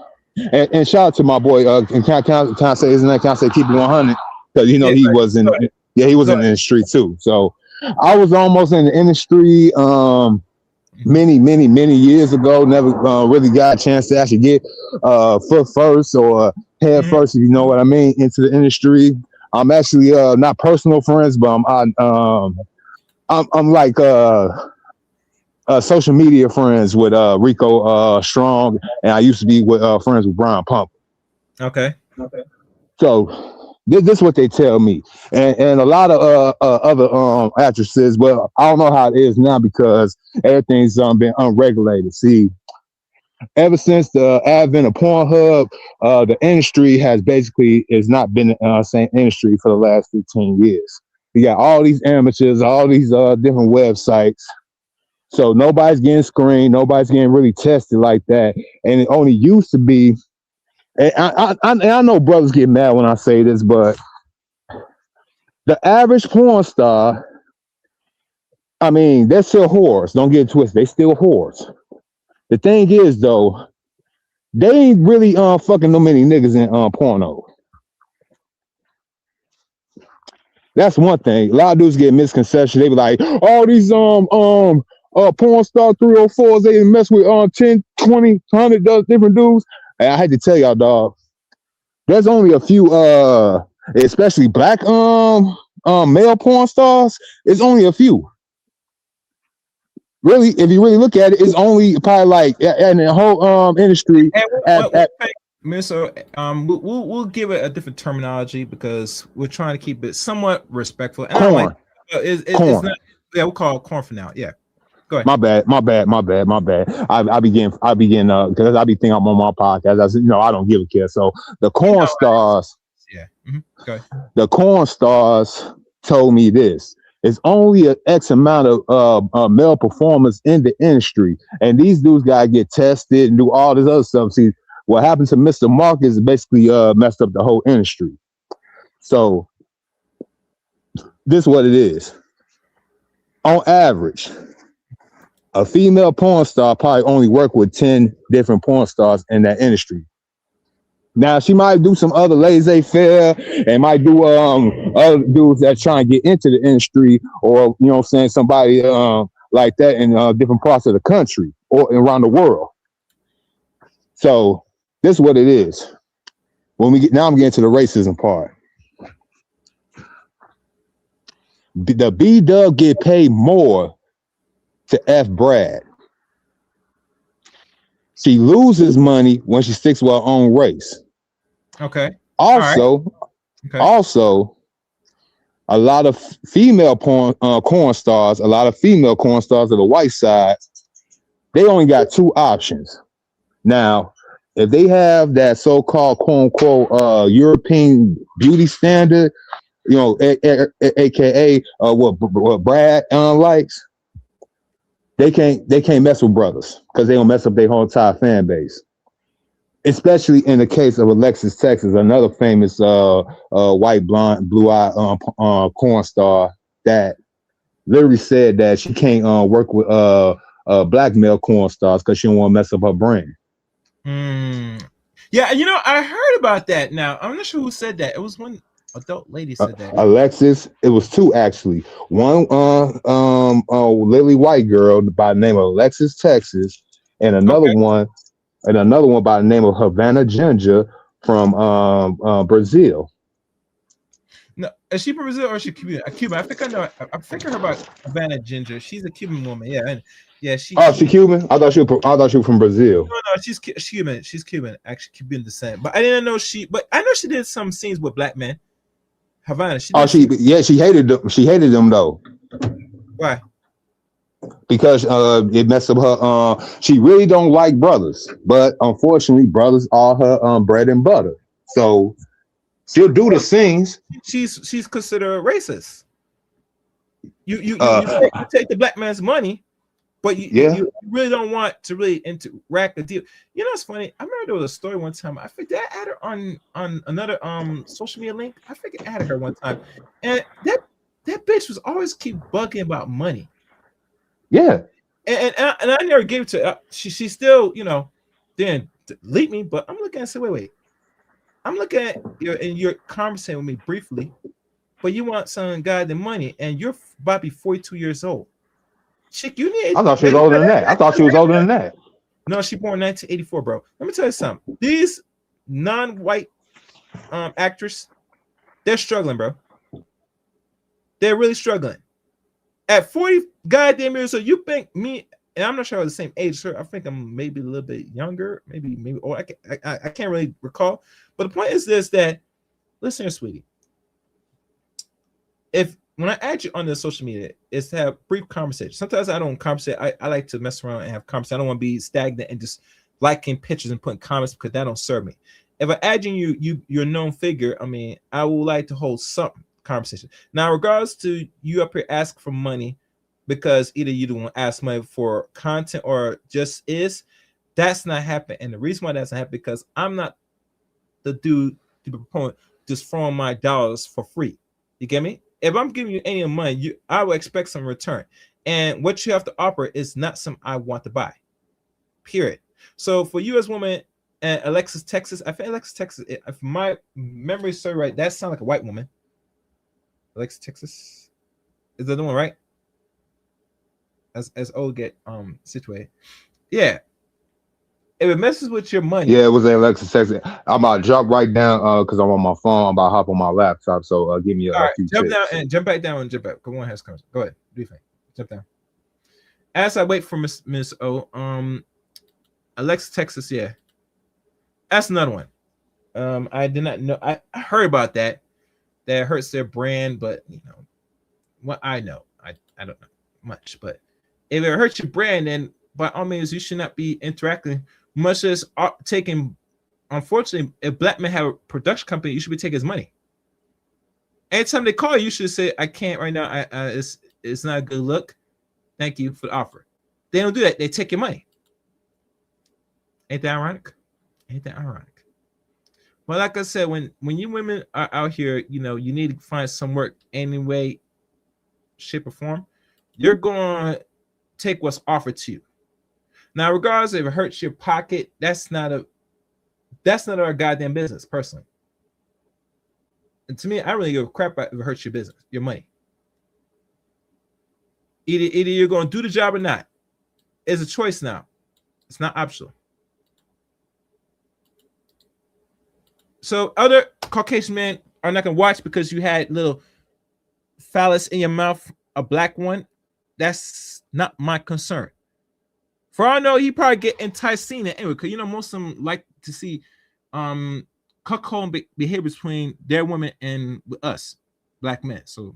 and shout out to my boy. Can I say his name? Can I say keep it 100? Because you know he was in. Yeah, he was in the industry too. So I was almost in the industry many years ago. Never really got a chance to actually get foot first or head first, if you know what I mean, into the industry. I'm actually not personal friends, but I'm like social media friends with Rico Strong, and I used to be with friends with Brian Pump. Okay. So this is what they tell me, and a lot of other actresses. But I don't know how it is now because everything's been unregulated. See, ever since the advent of Pornhub, the industry has basically not been the same industry for the last 15 years. You got all these amateurs, all these different websites. So nobody's getting screened, nobody's getting really tested like that. And it only used to be, and I know brothers get mad when I say this, but the average porn star, I mean, they're still whores. Don't get it twisted. They still whores. The thing is, though, they ain't really fucking no many niggas in porno. That's one thing. A lot of dudes get misconceptions. They be like, all these porn star 304s, they mess with 10, 20, 100 different dudes. And I had to tell y'all, dog, there's only a few especially black male porn stars, it's only a few. Really, if you really look at it, it's only probably like in the whole industry. We'll give it a different terminology because we're trying to keep it somewhat respectful. And corn. It's not, we'll call it corn for now. Yeah. Go ahead. My bad. I begin because I be thinking I'm on my podcast. I don't give a care. So the corn stars, Go ahead. The corn stars told me this. It's only an X amount of male performers in the industry, and these dudes gotta get tested and do all this other stuff. See, what happened to Mr. Marcus basically messed up the whole industry. So this is what it is. On average, a female porn star probably only work with 10 different porn stars in that industry. Now she might do some other laissez-faire and might do other dudes that try to get into the industry, or you know what I'm saying, somebody like that in different parts of the country or around the world. So this is what it is. Now I'm getting to the racism part. The B-Dub get paid more to F Brad. She loses money when she sticks with her own race. Okay. Also, a lot of female corn stars, a lot of female corn stars of the white side, they only got two options. Now, if they have that so-called quote-unquote European beauty standard, you know, aka what Brad likes, they can't mess with brothers because they don't mess up their whole entire fan base. Especially in the case of Alexis Texas, another famous white blonde, blue-eyed porn star that literally said that she can't work with black male porn stars because she don't want to mess up her brand. Yeah, you know, I heard about that. Now I'm not sure who said that. It was one adult lady said that. Alexis. It was two actually. One lily white girl by the name of Alexis Texas, and another one by the name of Havana Ginger from Brazil. No, is she from Brazil or is she Cuban? Cuban. I think I know. I'm thinking her about Havana Ginger. She's a Cuban woman. Yeah, and yeah, she. Oh, she Cuban? I thought she was from Brazil. No, she's Cuban. She's Cuban. Actually, Cuban descent. But I didn't know she. But I know she did some scenes with black men. Havana. She hated them. She hated them though. Why? Because it messed up her. She really don't like brothers, but unfortunately, brothers are her bread and butter. So she'll do the scenes. She's considered racist. You take the black man's money, But you really don't want to really interact the deal. You know, it's funny. I remember there was a story one time. I think I added her on another social media link. I think I added her one time, and that bitch was always keep bugging about money. Yeah. And I never gave it to her. She still, you know, didn't delete me. But I'm looking and say, wait. I'm looking at you're conversing with me briefly, but you want some goddamn money, and you're about to be 42 years old. Chick, you need. I thought she was older than that. I thought she was older than that. No, she born 1984, bro. Let me tell you something. These non-white actors, they're struggling, bro. They're really struggling. At 40 goddamn years old, you think me, and I'm not sure I was the same age, sir. I think I'm maybe a little bit younger, maybe, or I can't really recall. But the point is this: that listen here, sweetie. When I add you on the social media, is to have brief conversation. Sometimes I don't conversate. I like to mess around and have conversation. I don't want to be stagnant and just liking pictures and putting comments because that don't serve me. If I add you're a known figure, I mean, I would like to hold some conversation. Now, in regards to you up here asking for money because either you don't want to ask money for content or just that's not happening. And the reason why that's not happening because I'm not the dude, the proponent, just throwing my dollars for free. You get me? If I'm giving you any money, I will expect some return. And what you have to offer is not something I want to buy. Period. So for you as woman, Alexis, Texas, I think Alexis, Texas, if my memory serves right, that sounds like a white woman. Alexis, Texas. Is that the one, right? As old get situated. Yeah. If it messes with your money. Yeah, it was in Alexis, Texas. I'm about to drop right down because I'm on my phone. I'm about to hop on my laptop. So give me a few jump tips. down and jump back down and jump back. Come on, go ahead. Do you think? Jump down. As I wait for Miss O, Alexis, Texas, yeah. That's another one. I did not know. I heard about that. That hurts their brand, but you know what I know. I don't know much, but if it hurts your brand, then by all means you should not be interacting. Much as taking, unfortunately, if black men have a production company, you should be taking his money. Anytime they call you, should say, "I can't right now. It's not a good look. Thank you for the offer." They don't do that. They take your money. Ain't that ironic? Ain't that ironic? But like I said, when you women are out here, you know you need to find some work any way, shape, or form. You're going to take what's offered to you. Now, regardless if it hurts your pocket, that's not our goddamn business, personally. And to me, I really give a crap about if it hurts your business, your money. Either you're going to do the job or not. It's a choice now. It's not optional. So other Caucasian men are not going to watch because you had little phallus in your mouth, a black one. That's not my concern. For all I know, he probably get enticed seeing it anyway, because you know most of them like to see cuckold behavior between their women and with us, black men. So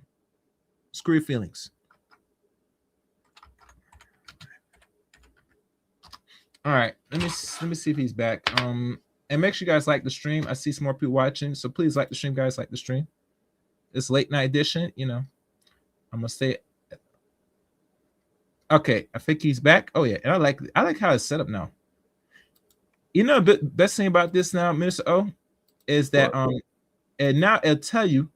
screw your feelings. All right, let me see if he's back. And make sure you guys like the stream. I see some more people watching, so please like the stream, guys. Like the stream. It's late night edition, you know. I'm gonna stay. Okay, I think he's back. Oh yeah, and I like how it's set up now. You know, the best thing about this now, Mr. O, is that and now it'll tell you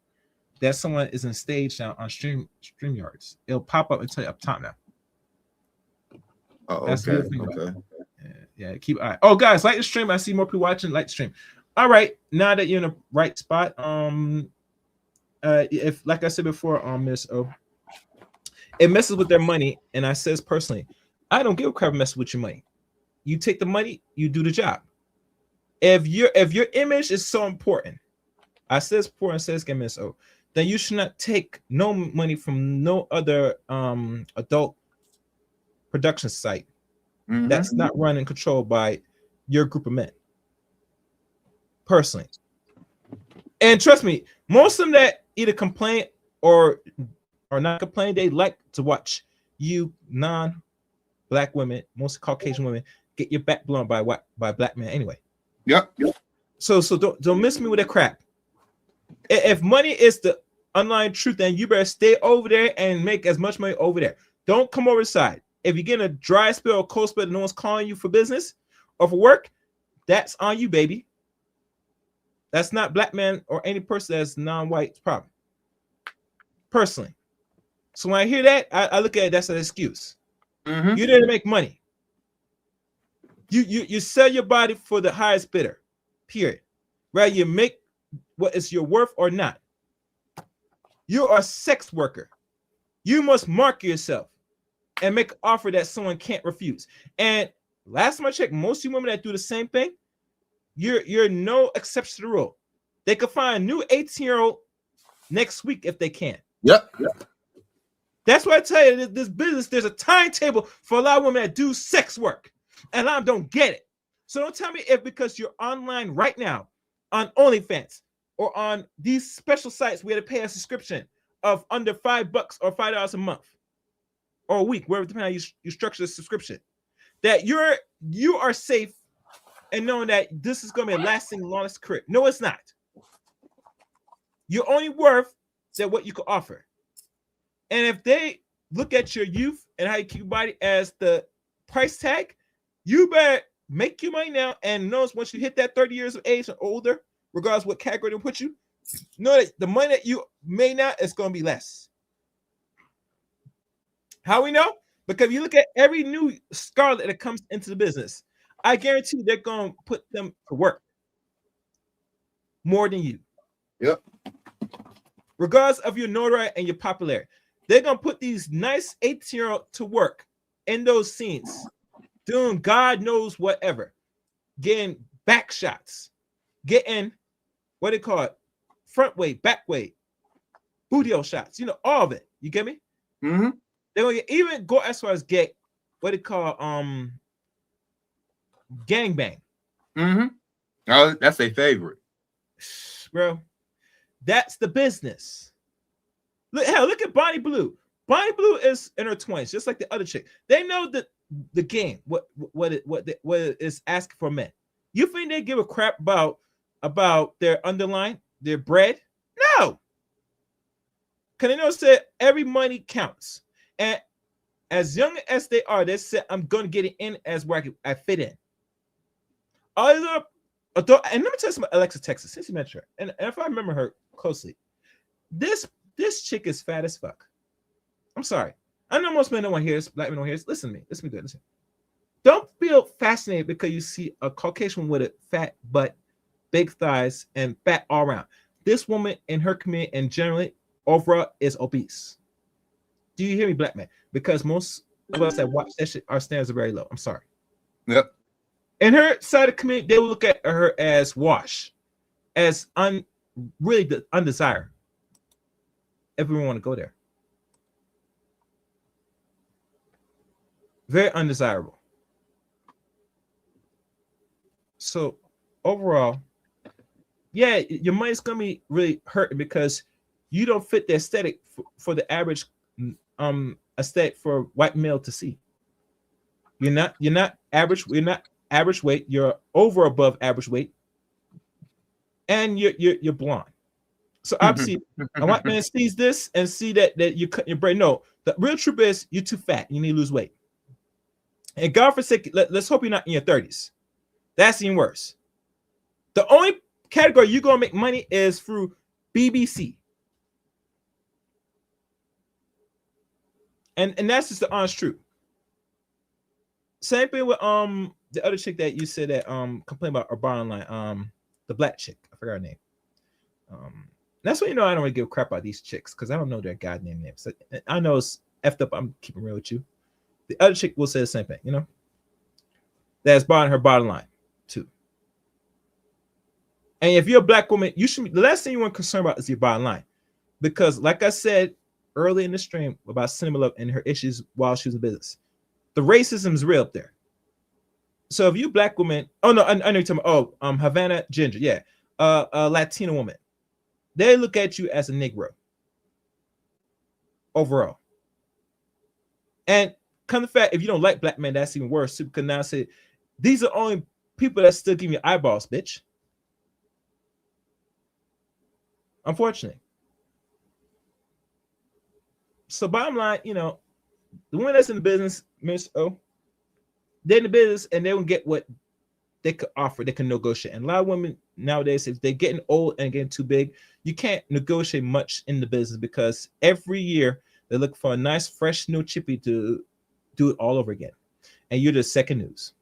that someone is in stage now on StreamYards. It'll pop up and tell you up top now. Oh, that's okay. Okay. Yeah, keep an eye. Oh, guys, like the stream. I see more people watching. Like the stream. All right, now that you're in the right spot, if like I said before, Miss O, it messes with their money, and I says personally, I don't give a crap mess with your money. You take the money, you do the job. If your image is so important, I says before and says again, Miss O, then you should not take no money from no other adult production site that's not run and controlled by your group of men. Personally. And trust me, most of them that either complain or not complain, they like to watch you non-black women, most Caucasian women, get your back blown by black men anyway. Yep. So don't miss me with that crap. If money is the underlying truth, then you better stay over there and make as much money over there. Don't come over the side. If you get a dry spell or cold spell and no one's calling you for business or for work, that's on you, baby. That's not black man or any person that's non-white's problem. Personally. So when I hear that, I look at it, that's an excuse. Mm-hmm. You're there to make money. You sell your body for the highest bidder, period. Right? You make what is your worth or not. You are a sex worker. You must market yourself and make an offer that someone can't refuse. And last time I checked, most of you women that do the same thing, you're no exception to the rule. They could find a new 18-year-old next week if they can. Yep. That's why I tell you, this business, there's a timetable for a lot of women that do sex work. And a lot of them don't get it. So don't tell me if because you're online right now on OnlyFans or on these special sites where to pay a subscription of under $5 or $5 a month or a week, wherever depending on how you structure the subscription, that you are safe and knowing that this is going to be a lasting, longest career. No, it's not. You're only worth that what you can offer. And if they look at your youth and how you keep your body as the price tag, you better make your money now and notice once you hit that 30 years of age or older, regardless what category they put you, know that the money that you may now is going to be less. How we know? Because if you look at every new scarlet that comes into the business, I guarantee you they're going to put them to work more than you. Yep. Regardless of your notoriety and your popularity, they're going to put these nice 18-year-olds to work in those scenes, doing God knows whatever, getting back shots, getting what they call it, front way, back way, bootio shots, all of it. You get me? Mm-hmm. They're going to even go as far as get what they call gangbang. Mm-hmm. Oh, that's a favorite. Bro, that's the business. Look at Bonnie Blue. Bonnie Blue is in her 20s, just like the other chick. They know the game, what it is asking for men. You think they give a crap about their underline, their bread? No. Because they know said every money counts. And as young as they are, they said, I'm going to get it in as where I fit in. And let me tell you something about Alexa Texas, since you mentioned her. And if I remember her closely, this chick is fat as fuck. I'm sorry. I know most men don't want to hear this. Black men don't hear this. Listen to me. Listen to me good. Listen. Don't feel fascinated because you see a Caucasian with a fat butt, big thighs, and fat all around. This woman in her community and generally overall is obese. Do you hear me, black man? Because most of us that watch that shit, our standards are very low. I'm sorry. Yep. In her side of the community, they will look at her as wash, as really undesired. Everyone want to go there. Very undesirable. So overall, yeah, your money's gonna be really hurting because you don't fit the aesthetic for the average aesthetic for white male to see. You're not average. You're not average weight. You're over above average weight, and you're blonde. So obviously, a white man sees this and see that you cut your brain. No, the real truth is you're too fat. You need to lose weight. And God forsake, let's hope you're not in your 30s. That's even worse. The only category you're gonna make money is through BBC. And that's just the honest truth. Same thing with the other chick that you said that complained about her bottom line, the black chick. I forgot her name. That's when I don't really give a crap about these chicks because I don't know their goddamn names. I know it's effed up. I'm keeping real with you. The other chick will say the same thing, That's her bottom line too. And if you're a black woman, you should be, the last thing you want to concern about is your bottom line. Because like I said early in the stream about Sinnamon Love and her issues while she was in business, the racism is real up there. So if you black woman, I know you're talking about, Havana Ginger, yeah, a Latina woman, they look at you as a Negro overall. And come to fact, if you don't like black men, that's even worse too, because now I say these are only people that still give you eyeballs, bitch. Unfortunately. So bottom line, The one that's in the business, Miss O, they're in the business and they will get what they could offer. They can negotiate. And a lot of women nowadays, if they're getting old and getting too big, you can't negotiate much in the business because every year they look for a nice, fresh, new chippy to do it all over again. And you're the second news.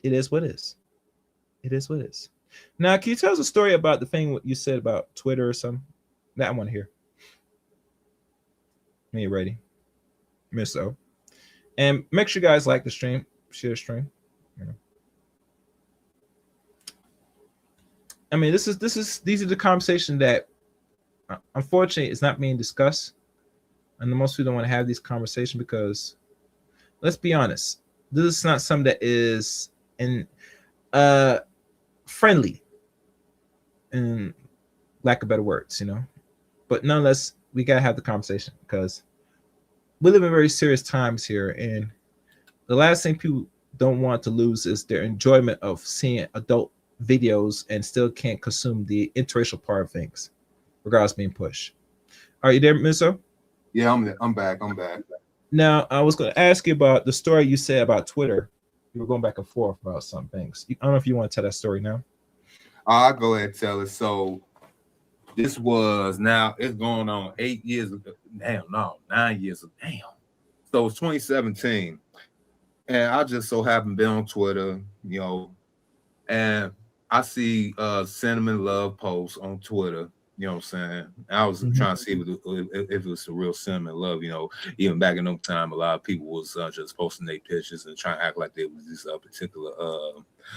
It is what it is. It is what it is. Now, can you tell us a story about the thing what you said about Twitter or something? That I want to hear. When you're ready, Miss O. And make sure you guys like the stream, share the stream. You know. I mean, these are the conversations that unfortunately it's not being discussed. And most people don't want to have these conversations because let's be honest, this is not something that is friendly, in lack of better words, you know. But nonetheless, we gotta have the conversation because we live in very serious times here, and the last thing people don't want to lose is their enjoyment of seeing adult videos and still can't consume the interracial part of things, regardless being pushed. Are you there, Misso? Yeah, I'm back. Now, I was going to ask you about the story you said about Twitter. You were going back and forth about some things. I don't know if you want to tell that story now. I'll go ahead and tell it. So this was now it's going on 8 years ago. Damn, no, 9 years ago. Damn. So it's 2017. And I just so happened to be on Twitter, you know, and I see Cinnamon Love posts on Twitter. You know what I'm saying? I was trying to see if it was the real Cinnamon Love. You know, even back in them time, a lot of people was just posting their pictures and trying to act like they was this particular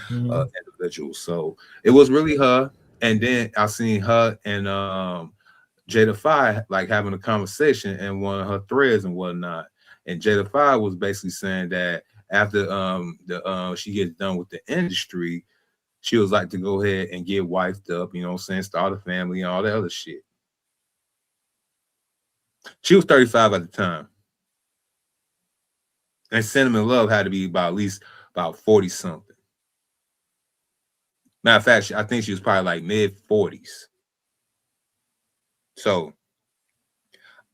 individual. So it was really her. And then I seen her and Jada Fi like having a conversation in one of her threads and whatnot. And Jada Fi was basically saying that after she gets done with the industry, she was like to go ahead and get wifed up, you know what I'm saying, start a family and all that other shit. She was 35 at the time. And Cinnamon Love had to be at least about 40 something. Matter of fact, I think she was probably like mid 40s. So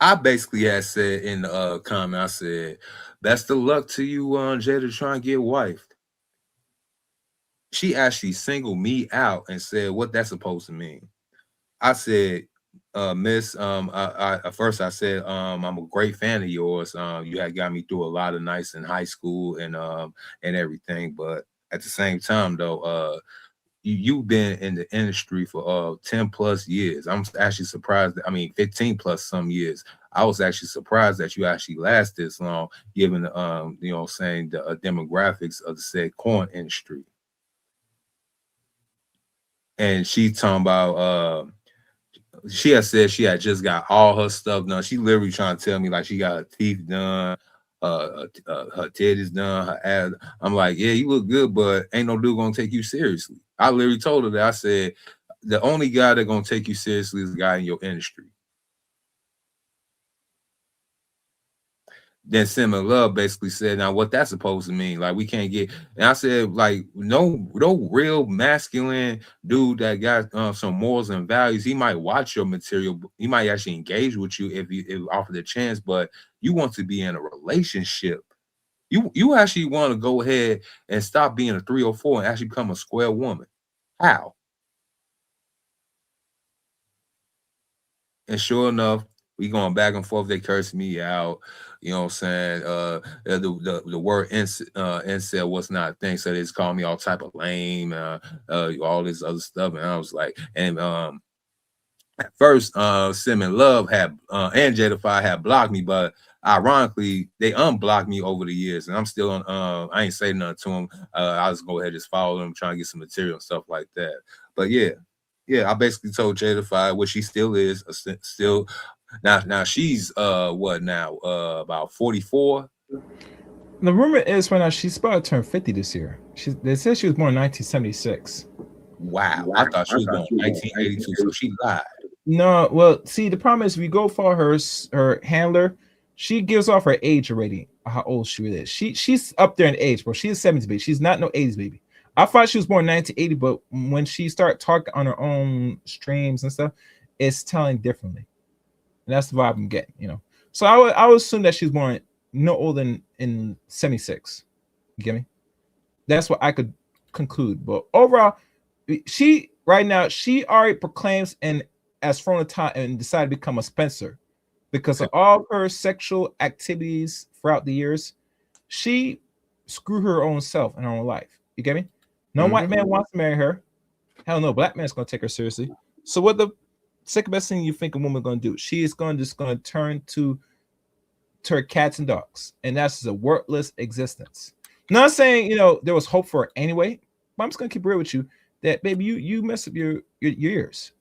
I basically had said in the comment, I said, best of luck to you, Jada, trying to get wifed. She actually singled me out and said what that's supposed to mean. I said, Miss, at first I said, I'm a great fan of yours. You had got me through a lot of nights in high school and everything. But at the same time, though, you've been in the industry for 10 plus years. I'm actually surprised. 15 plus some years. I was actually surprised that you actually last this long, given you know what I'm saying, the demographics of the said corn industry. And she talking about she had said she had just got all her stuff done. She literally trying to tell me like she got her teeth done, her titties done, her ass. I'm like, yeah, you look good, but ain't no dude gonna take you seriously. I literally told her that. I said, the only guy that gonna take you seriously is the guy in your industry. Then Cinnamon Love basically said, now what that's supposed to mean? Like we can't get, and I said, like, no real masculine dude that got some morals and values. He might watch your material, he might actually engage with you if you offer the chance, but you want to be in a relationship. You actually want to go ahead and stop being a 304 and actually become a square woman. How? And sure enough, we going back and forth. They curse me out. You know what I'm saying? The word incel was not a thing. So they just called me all type of lame, all this other stuff. And I was like, and at first, Cinnamon Love had and Jada Fi had blocked me, but ironically, they unblocked me over the years. And I'm still on, I ain't saying nothing to them. I just go ahead and just follow them, trying to get some material and stuff like that. But yeah, I basically told Jada Fi, what she still is, still. Now she's what now? About 44. The rumor is right now she's about to turn 50 this year. They said she was born in 1976. Wow. I thought she was born in 1982, so she lied. No, well, see, the problem is we go for her handler. She gives off her age already, how old she really is. She's up there in age, bro. She's a 70s baby. She's not no 80s baby. I thought she was born in 1980, but when she started talking on her own streams and stuff, it's telling differently. And that's the vibe I'm getting, you know. So I would assume that she's born no older than in 76. You get me? That's what I could conclude. But overall, she right now she already proclaims and as from the time and decided to become a Spencer because of all her sexual activities throughout the years. She screwed her own self in her own life. You get me? No white man wants to marry her. Hell no, black man's gonna take her seriously. So what the second best thing you think a woman gonna do? She is gonna turn to her cats and dogs, and that's a worthless existence. Not saying there was hope for her anyway, but I'm just gonna keep real with you that baby, you mess up your years,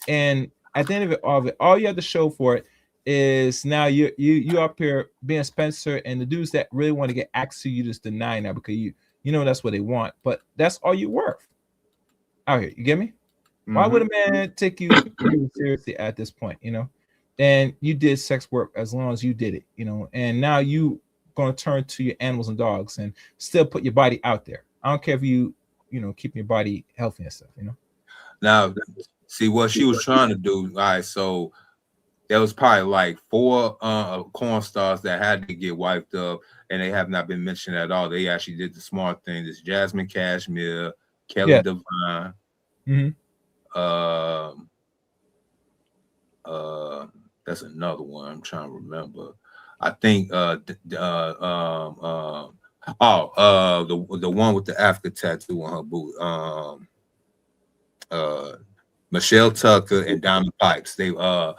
and at the end of it, all you have to show for it is now you up here being Spencer, and the dudes that really want to get access to you just deny now because you that's what they want, but that's all you're worth out here. You get me? Why would a man take you really seriously at this point? And you did sex work as long as you did it, and now you gonna turn to your animals and dogs and still put your body out there. I don't care if you keep your body healthy and stuff. Now, see what she was trying to do. All right, so there was probably like 4 corn stars that had to get wiped up, and they have not been mentioned at all. They actually did the smart thing. This Jasmine Cashmere, Kelly Divine, that's another one I'm trying to remember. I think the one with the Africa tattoo on her boot, Michelle Tucker and Diamond Pipes. They all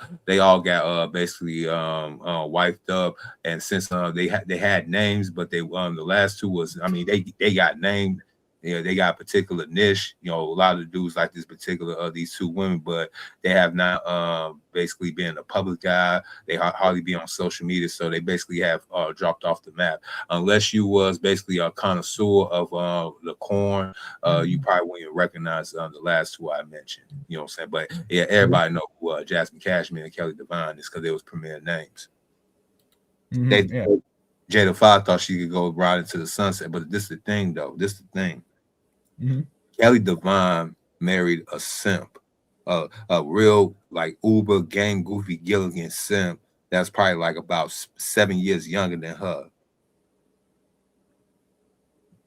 got basically wiped up, and since they had names, but they the last 2 was, I mean, they got named. They got a particular niche. A lot of the dudes like this particular these 2 women, but they have not basically been a public eye. They hardly be on social media, so they basically have dropped off the map. Unless you was basically a connoisseur of the corn, you probably wouldn't even recognize the last 2 I mentioned. You know what I'm saying? But yeah, everybody know who Jasmine Cashmere and Kelly Divine is because they was premier names. Jada 5 thought she could go right into the sunset, but this is the thing, though. This is the thing. Kelly Divine married a simp, a real like Uber gang goofy Gilligan simp that's probably like about 7 years younger than her.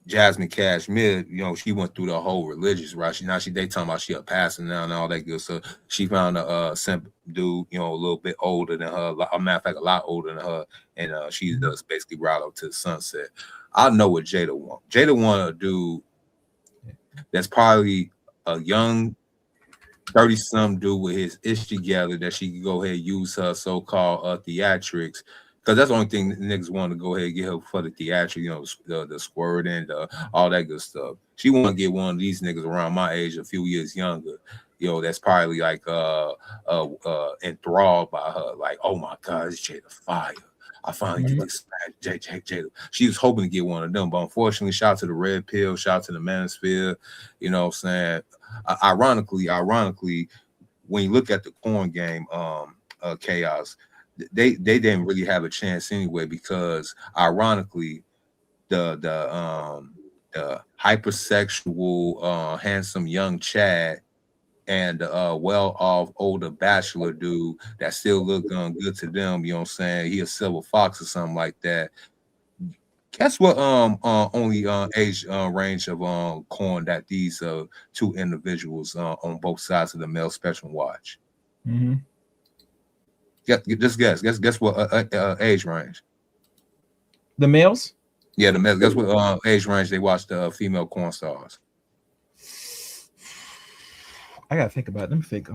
Jasmine Cashmere, she went through the whole religious route. They talking about she a pastor now and all that good stuff. She found a simp dude, a little bit older than her. A matter of fact, a lot older than her, and she does basically ride up to the sunset. I know what Jada want. Jada want a dude that's probably a young 30-some dude with his ish together that she can go ahead and use her so-called theatrics. Because that's the only thing niggas want to go ahead and get her for the theatrics, the squirting, all that good stuff. She want to get one of these niggas around my age, a few years younger, that's probably like enthralled by her. Like, oh my God, it's Jada fire. I finally get this Jada. She was hoping to get one of them, but unfortunately, shout out to the Red Pill, shout out to the Manosphere. You know what I'm saying? Ironically, when you look at the corn game, chaos, they didn't really have a chance anyway, because ironically, the hypersexual, handsome young Chad and well-off older bachelor dude that still look good to them, you know what I'm saying? He a silver fox or something like that. Guess what? Only age range of corn that these 2 individuals on both sides of the male spectrum watch. Just guess what age range? The males? Yeah, the males. Guess what age range they watch the female corn stars? I gotta think about it. Let me think.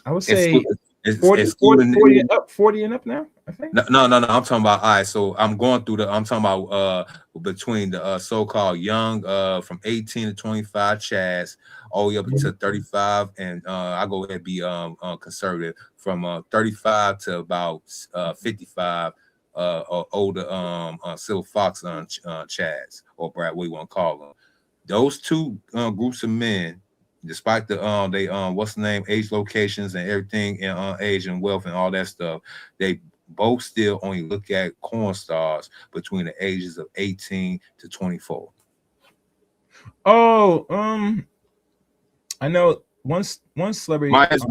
I would say it's 40 and up now, I think. No. I'm talking about, all right, so I'm talking about between the so-called young from 18 to 25 Chads all the way up to 35, and I go ahead and be conservative from 35 to about 55 older silver fox Chads, or Brad, what you want to call them. Those 2 groups of men, despite the they what's the name, age, locations, and everything, and age and wealth and all that stuff, they both still only look at corn stars between the ages of 18 to 24. Oh, I know one celebrity. Minus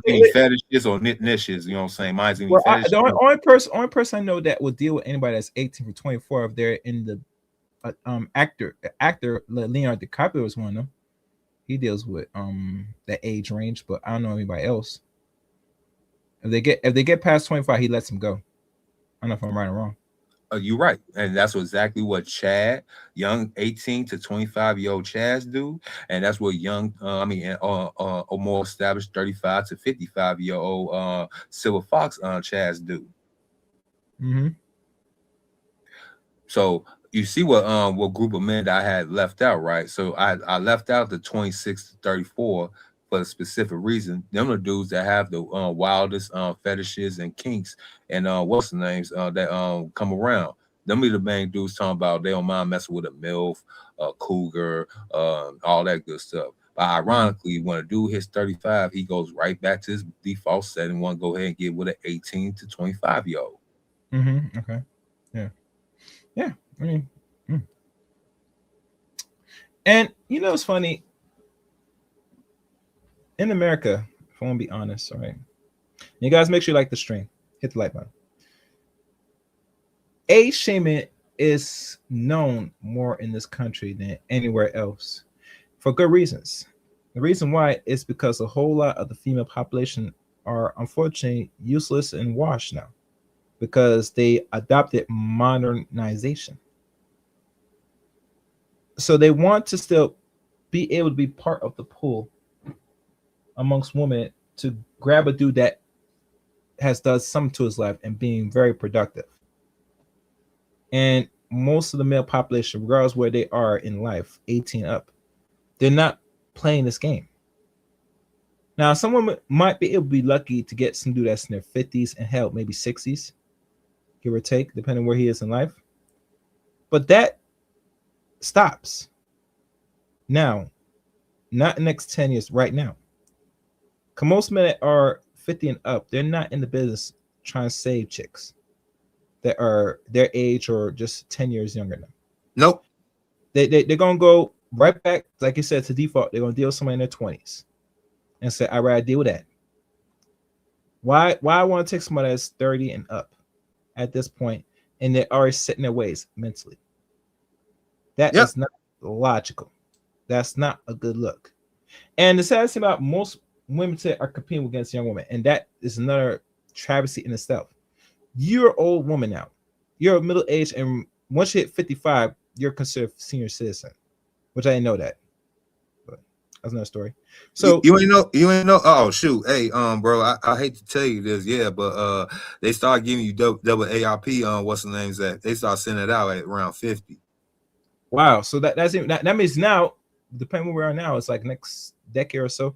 any fetishes or niches. You know what I'm saying? Minus any fetishes. The only person I know that will deal with anybody that's 18 to 24 if they're in the actor Leonardo DiCaprio is one of them. He deals with that age range, but I don't know anybody else. If they get past 25, he lets them go. I don't know if I'm right or wrong. You're right, and that's exactly what young 18 to 25-year-old Chads do, and that's what young, or more established 35 to 55-year-old Silver Fox Chads do. Mm-hmm. So you see what group of men that I had left out, right? So I left out the 26 to 34 for a specific reason. Them are dudes that have the wildest fetishes and kinks and what's the names that come around. Them be the main dudes talking about they don't mind messing with a MILF, cougar, all that good stuff. But ironically, when a dude hits 35, he goes right back to his default setting, want to go ahead and get with an 18 to 25-year-old. Mm-hmm. Okay. Yeah. Yeah. I mean, and you know, it's funny. In America, if I want to be honest, all right, you guys make sure you like the stream, hit the like button. Age shaming is known more in this country than anywhere else for good reasons. The reason why is because a whole lot of the female population are unfortunately useless and washed now because they adopted modernization. So they want to still be able to be part of the pool amongst women to grab a dude that has done something to his life and being very productive. And most of the male population, regardless where they are in life, 18 up, they're not playing this game. Now, some women might be able to be lucky to get some dude that's in their 50s and hell, maybe 60s, give or take, depending where he is in life. But that stops now, not in the next 10 years, right now. Because most men that are 50 and up, they're not in the business trying to save chicks that are their age or just 10 years younger than them. Nope. They're going to go right back, like you said, to default. They're going to deal with somebody in their 20s and say, I'd rather deal with that. Why I want to take somebody that's 30 and up at this point, and they're already set in their ways mentally? That is not logical. That's not a good look. And the saddest thing about most women today are competing against young women, and that is another travesty in itself. You're an old woman now. You're middle age, and once you hit 55, you're considered a senior citizen, which I didn't know that. But that's another story. So you ain't know. Oh shoot, hey, bro, I hate to tell you this, but they start giving you double ARP on what's the names that they start sending it out at around 50. Wow, so that means now, depending where we are now, it's like next decade or so,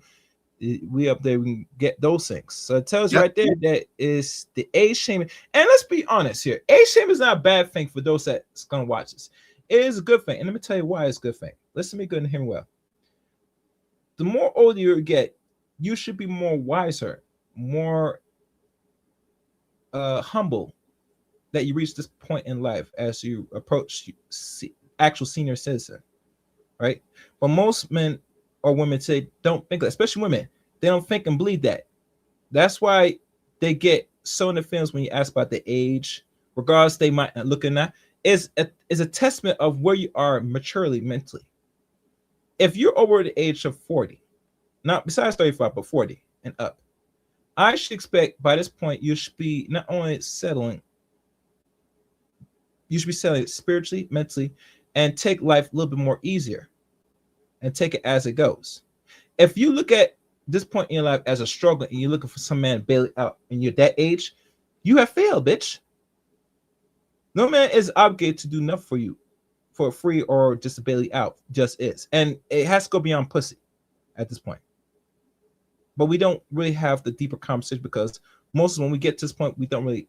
we up there, we can get those things. So it tells you right there that is the age shaming. And let's be honest here, age shaming is not a bad thing for those that's gonna watch this. It is a good thing, and let me tell you why it's a good thing. Listen to me good and hear me well. The more older you get, you should be more wiser, more humble that you reach this point in life as you approach actual senior citizen, right? But most men or women today don't think that, especially women, they don't think and believe that. That's why they get so in the films when you ask about the age, regardless they might not look in that, is a testament of where you are maturely mentally. If you're over the age of 40, not besides 35, but 40 and up, I should expect by this point you should be not only settling, you should be settling spiritually, mentally, and take life a little bit more easier and take it as it goes. If you look at this point in your life as a struggle and you're looking for some man to bail you out and you're that age, you have failed, bitch. No man is obligated to do nothing for you for free or just to bail you out, just is. And it has to go beyond pussy at this point. But we don't really have the deeper conversation because most when we get to this point, we don't really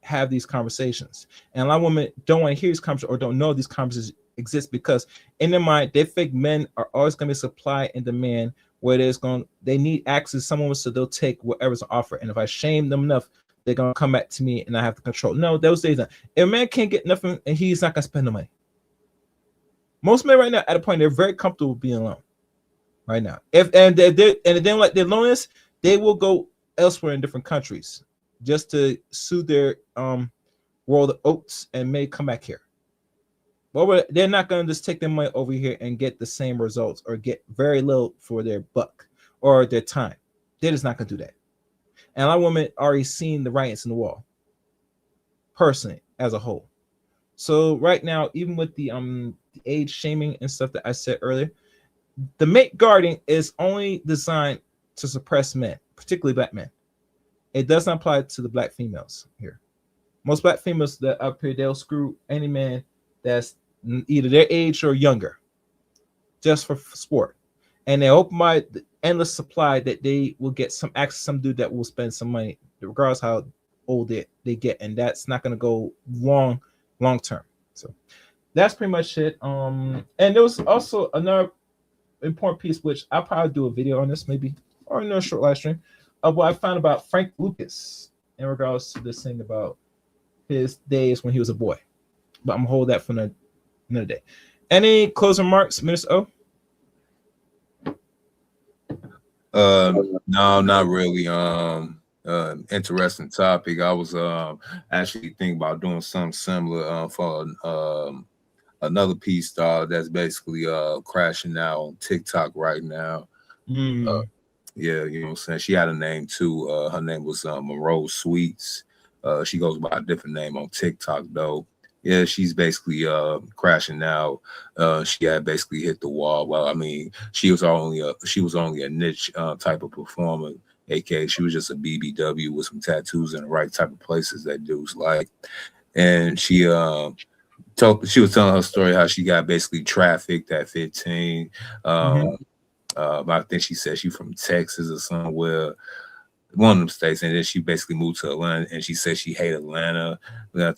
have these conversations. And a lot of women don't want to hear these conversations or don't know these conversations exist because in their mind, they think men are always going to be supply and demand where they need access to someone so they'll take whatever's on offer. And if I shame them enough, they're going to come back to me and I have to control. No, those days, if a man can't get nothing and he's not going to spend the money. Most men right now at a point, they're very comfortable being alone. right now. If and then like their loneliness, they will go elsewhere in different countries just to soothe their world of oats and may come back here. But they're not going to just take their money over here and get the same results or get very little for their buck or their time. They're just not going to do that. And a lot of women already seen the writings in the wall, personally, as a whole. So right now, even with the age shaming and stuff that I said earlier, the mate guarding is only designed to suppress men, particularly black men. It does not apply to the black females here. Most black females that up here, they'll screw any man that's either their age or younger, just for sport. And they open my endless supply that they will get some access, some dude that will spend some money, regardless how old they get, and that's not going to go long term. So that's pretty much it. And there was also another important piece, which I'll probably do a video on this, maybe, or a short live stream, of what I found about Frank Lucas in regards to this thing about his days when he was a boy. But I'm gonna hold that for another day. Any closing remarks, Minister O? No, not really. Interesting topic. I was actually thinking about doing something similar for another piece that's basically crashing out on TikTok right now. Yeah, you know what I'm saying? She had a name too. Her name was Monroe Sweets. She goes by a different name on TikTok though. Yeah, she's basically crashing out. She had basically hit the wall. Well, I mean, she was only a niche type of performer, aka she was just a BBW with some tattoos in the right type of places that dudes like. And she was telling her story how she got basically trafficked at 15. I think she said she's from Texas or somewhere, one of them states, and then she basically moved to Atlanta, and she said she hated Atlanta.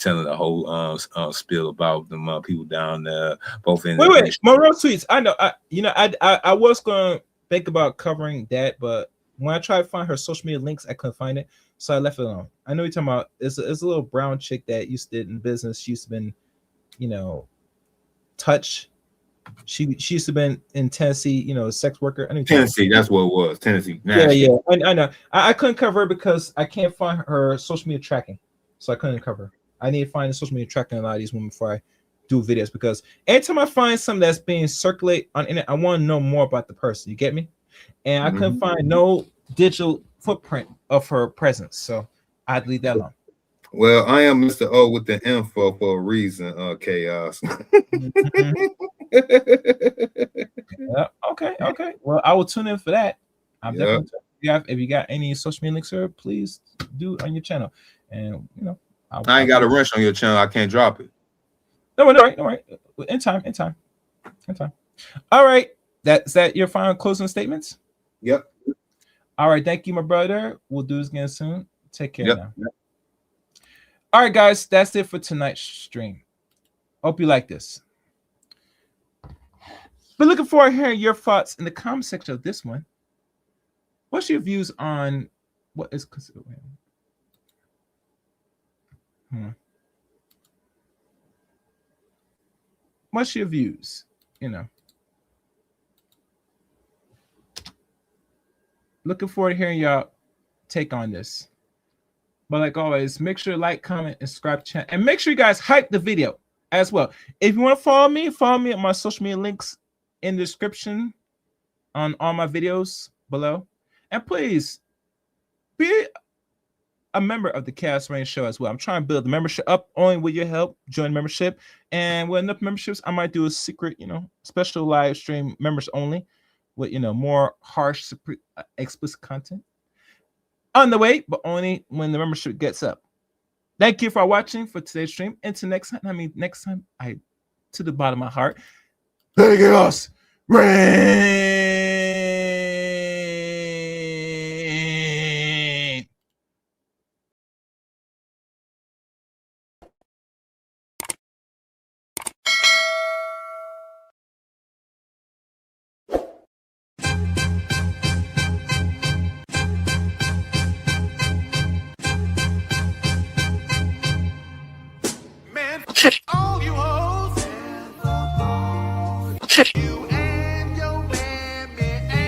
Telling the whole spiel about them people down there, both in. Wait, Monroe Sweets. I know. I was gonna think about covering that, but when I tried to find her social media links, I couldn't find it, so I left it alone. I know you're talking about. It's a little brown chick that used to in business. She used to been, Touch. She used to been in Tennessee, sex worker. Tennessee, that's what it was. Tennessee. Yeah. I know. I couldn't cover her because I can't find her social media tracking, so I couldn't cover her. I need to find the social media tracking a lot of these women before I do videos, because anytime I find something that's being circulated on the internet, I want to know more about the person. You get me? And I couldn't find no digital footprint of her presence, so I'd leave that alone. Well, I am Mr. O with the info for a reason, Chaos. Okay. Well, I will tune in for that. I'm definitely. If you got any social media links, sir, please do on your channel. And I ain't got a wrench on your channel. I can't drop it. No, worry. In time. All right. Is that your final closing statements? Yep. All right. Thank you, my brother. We'll do this again soon. Take care now. Yep. All right, guys. That's it for tonight's stream. Hope you like this. But looking forward to hearing your thoughts in the comment section of this one. What's your views on what is considered? What's your views? Looking forward to hearing y'all take on this. But like always, make sure to like, comment, and subscribe to the channel. And make sure you guys hype the video as well. If you want to follow me at my social media links in the description on all my videos below. And please be a member of the Chaos Reign Show as well. I'm trying to build the membership up only with your help. Join membership. And with enough memberships, I might do a secret, special live stream members only with, more harsh, explicit content on the way, but only when the membership gets up. Thank you for watching for today's stream. Until next time, to the bottom of my heart, Chaos Reign. Man, all you hoes. You and your mammy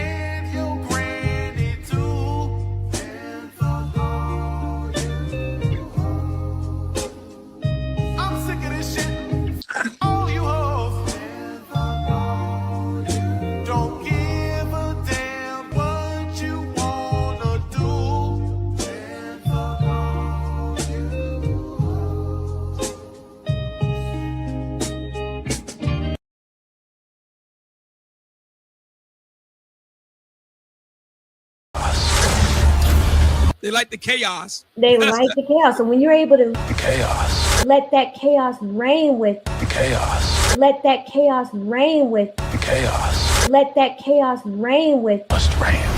They like the chaos. They like the chaos. So when you're able to Chaos. let that chaos reign with, Chaos. let that chaos reign with, Chaos. let that chaos reign with, Must reign.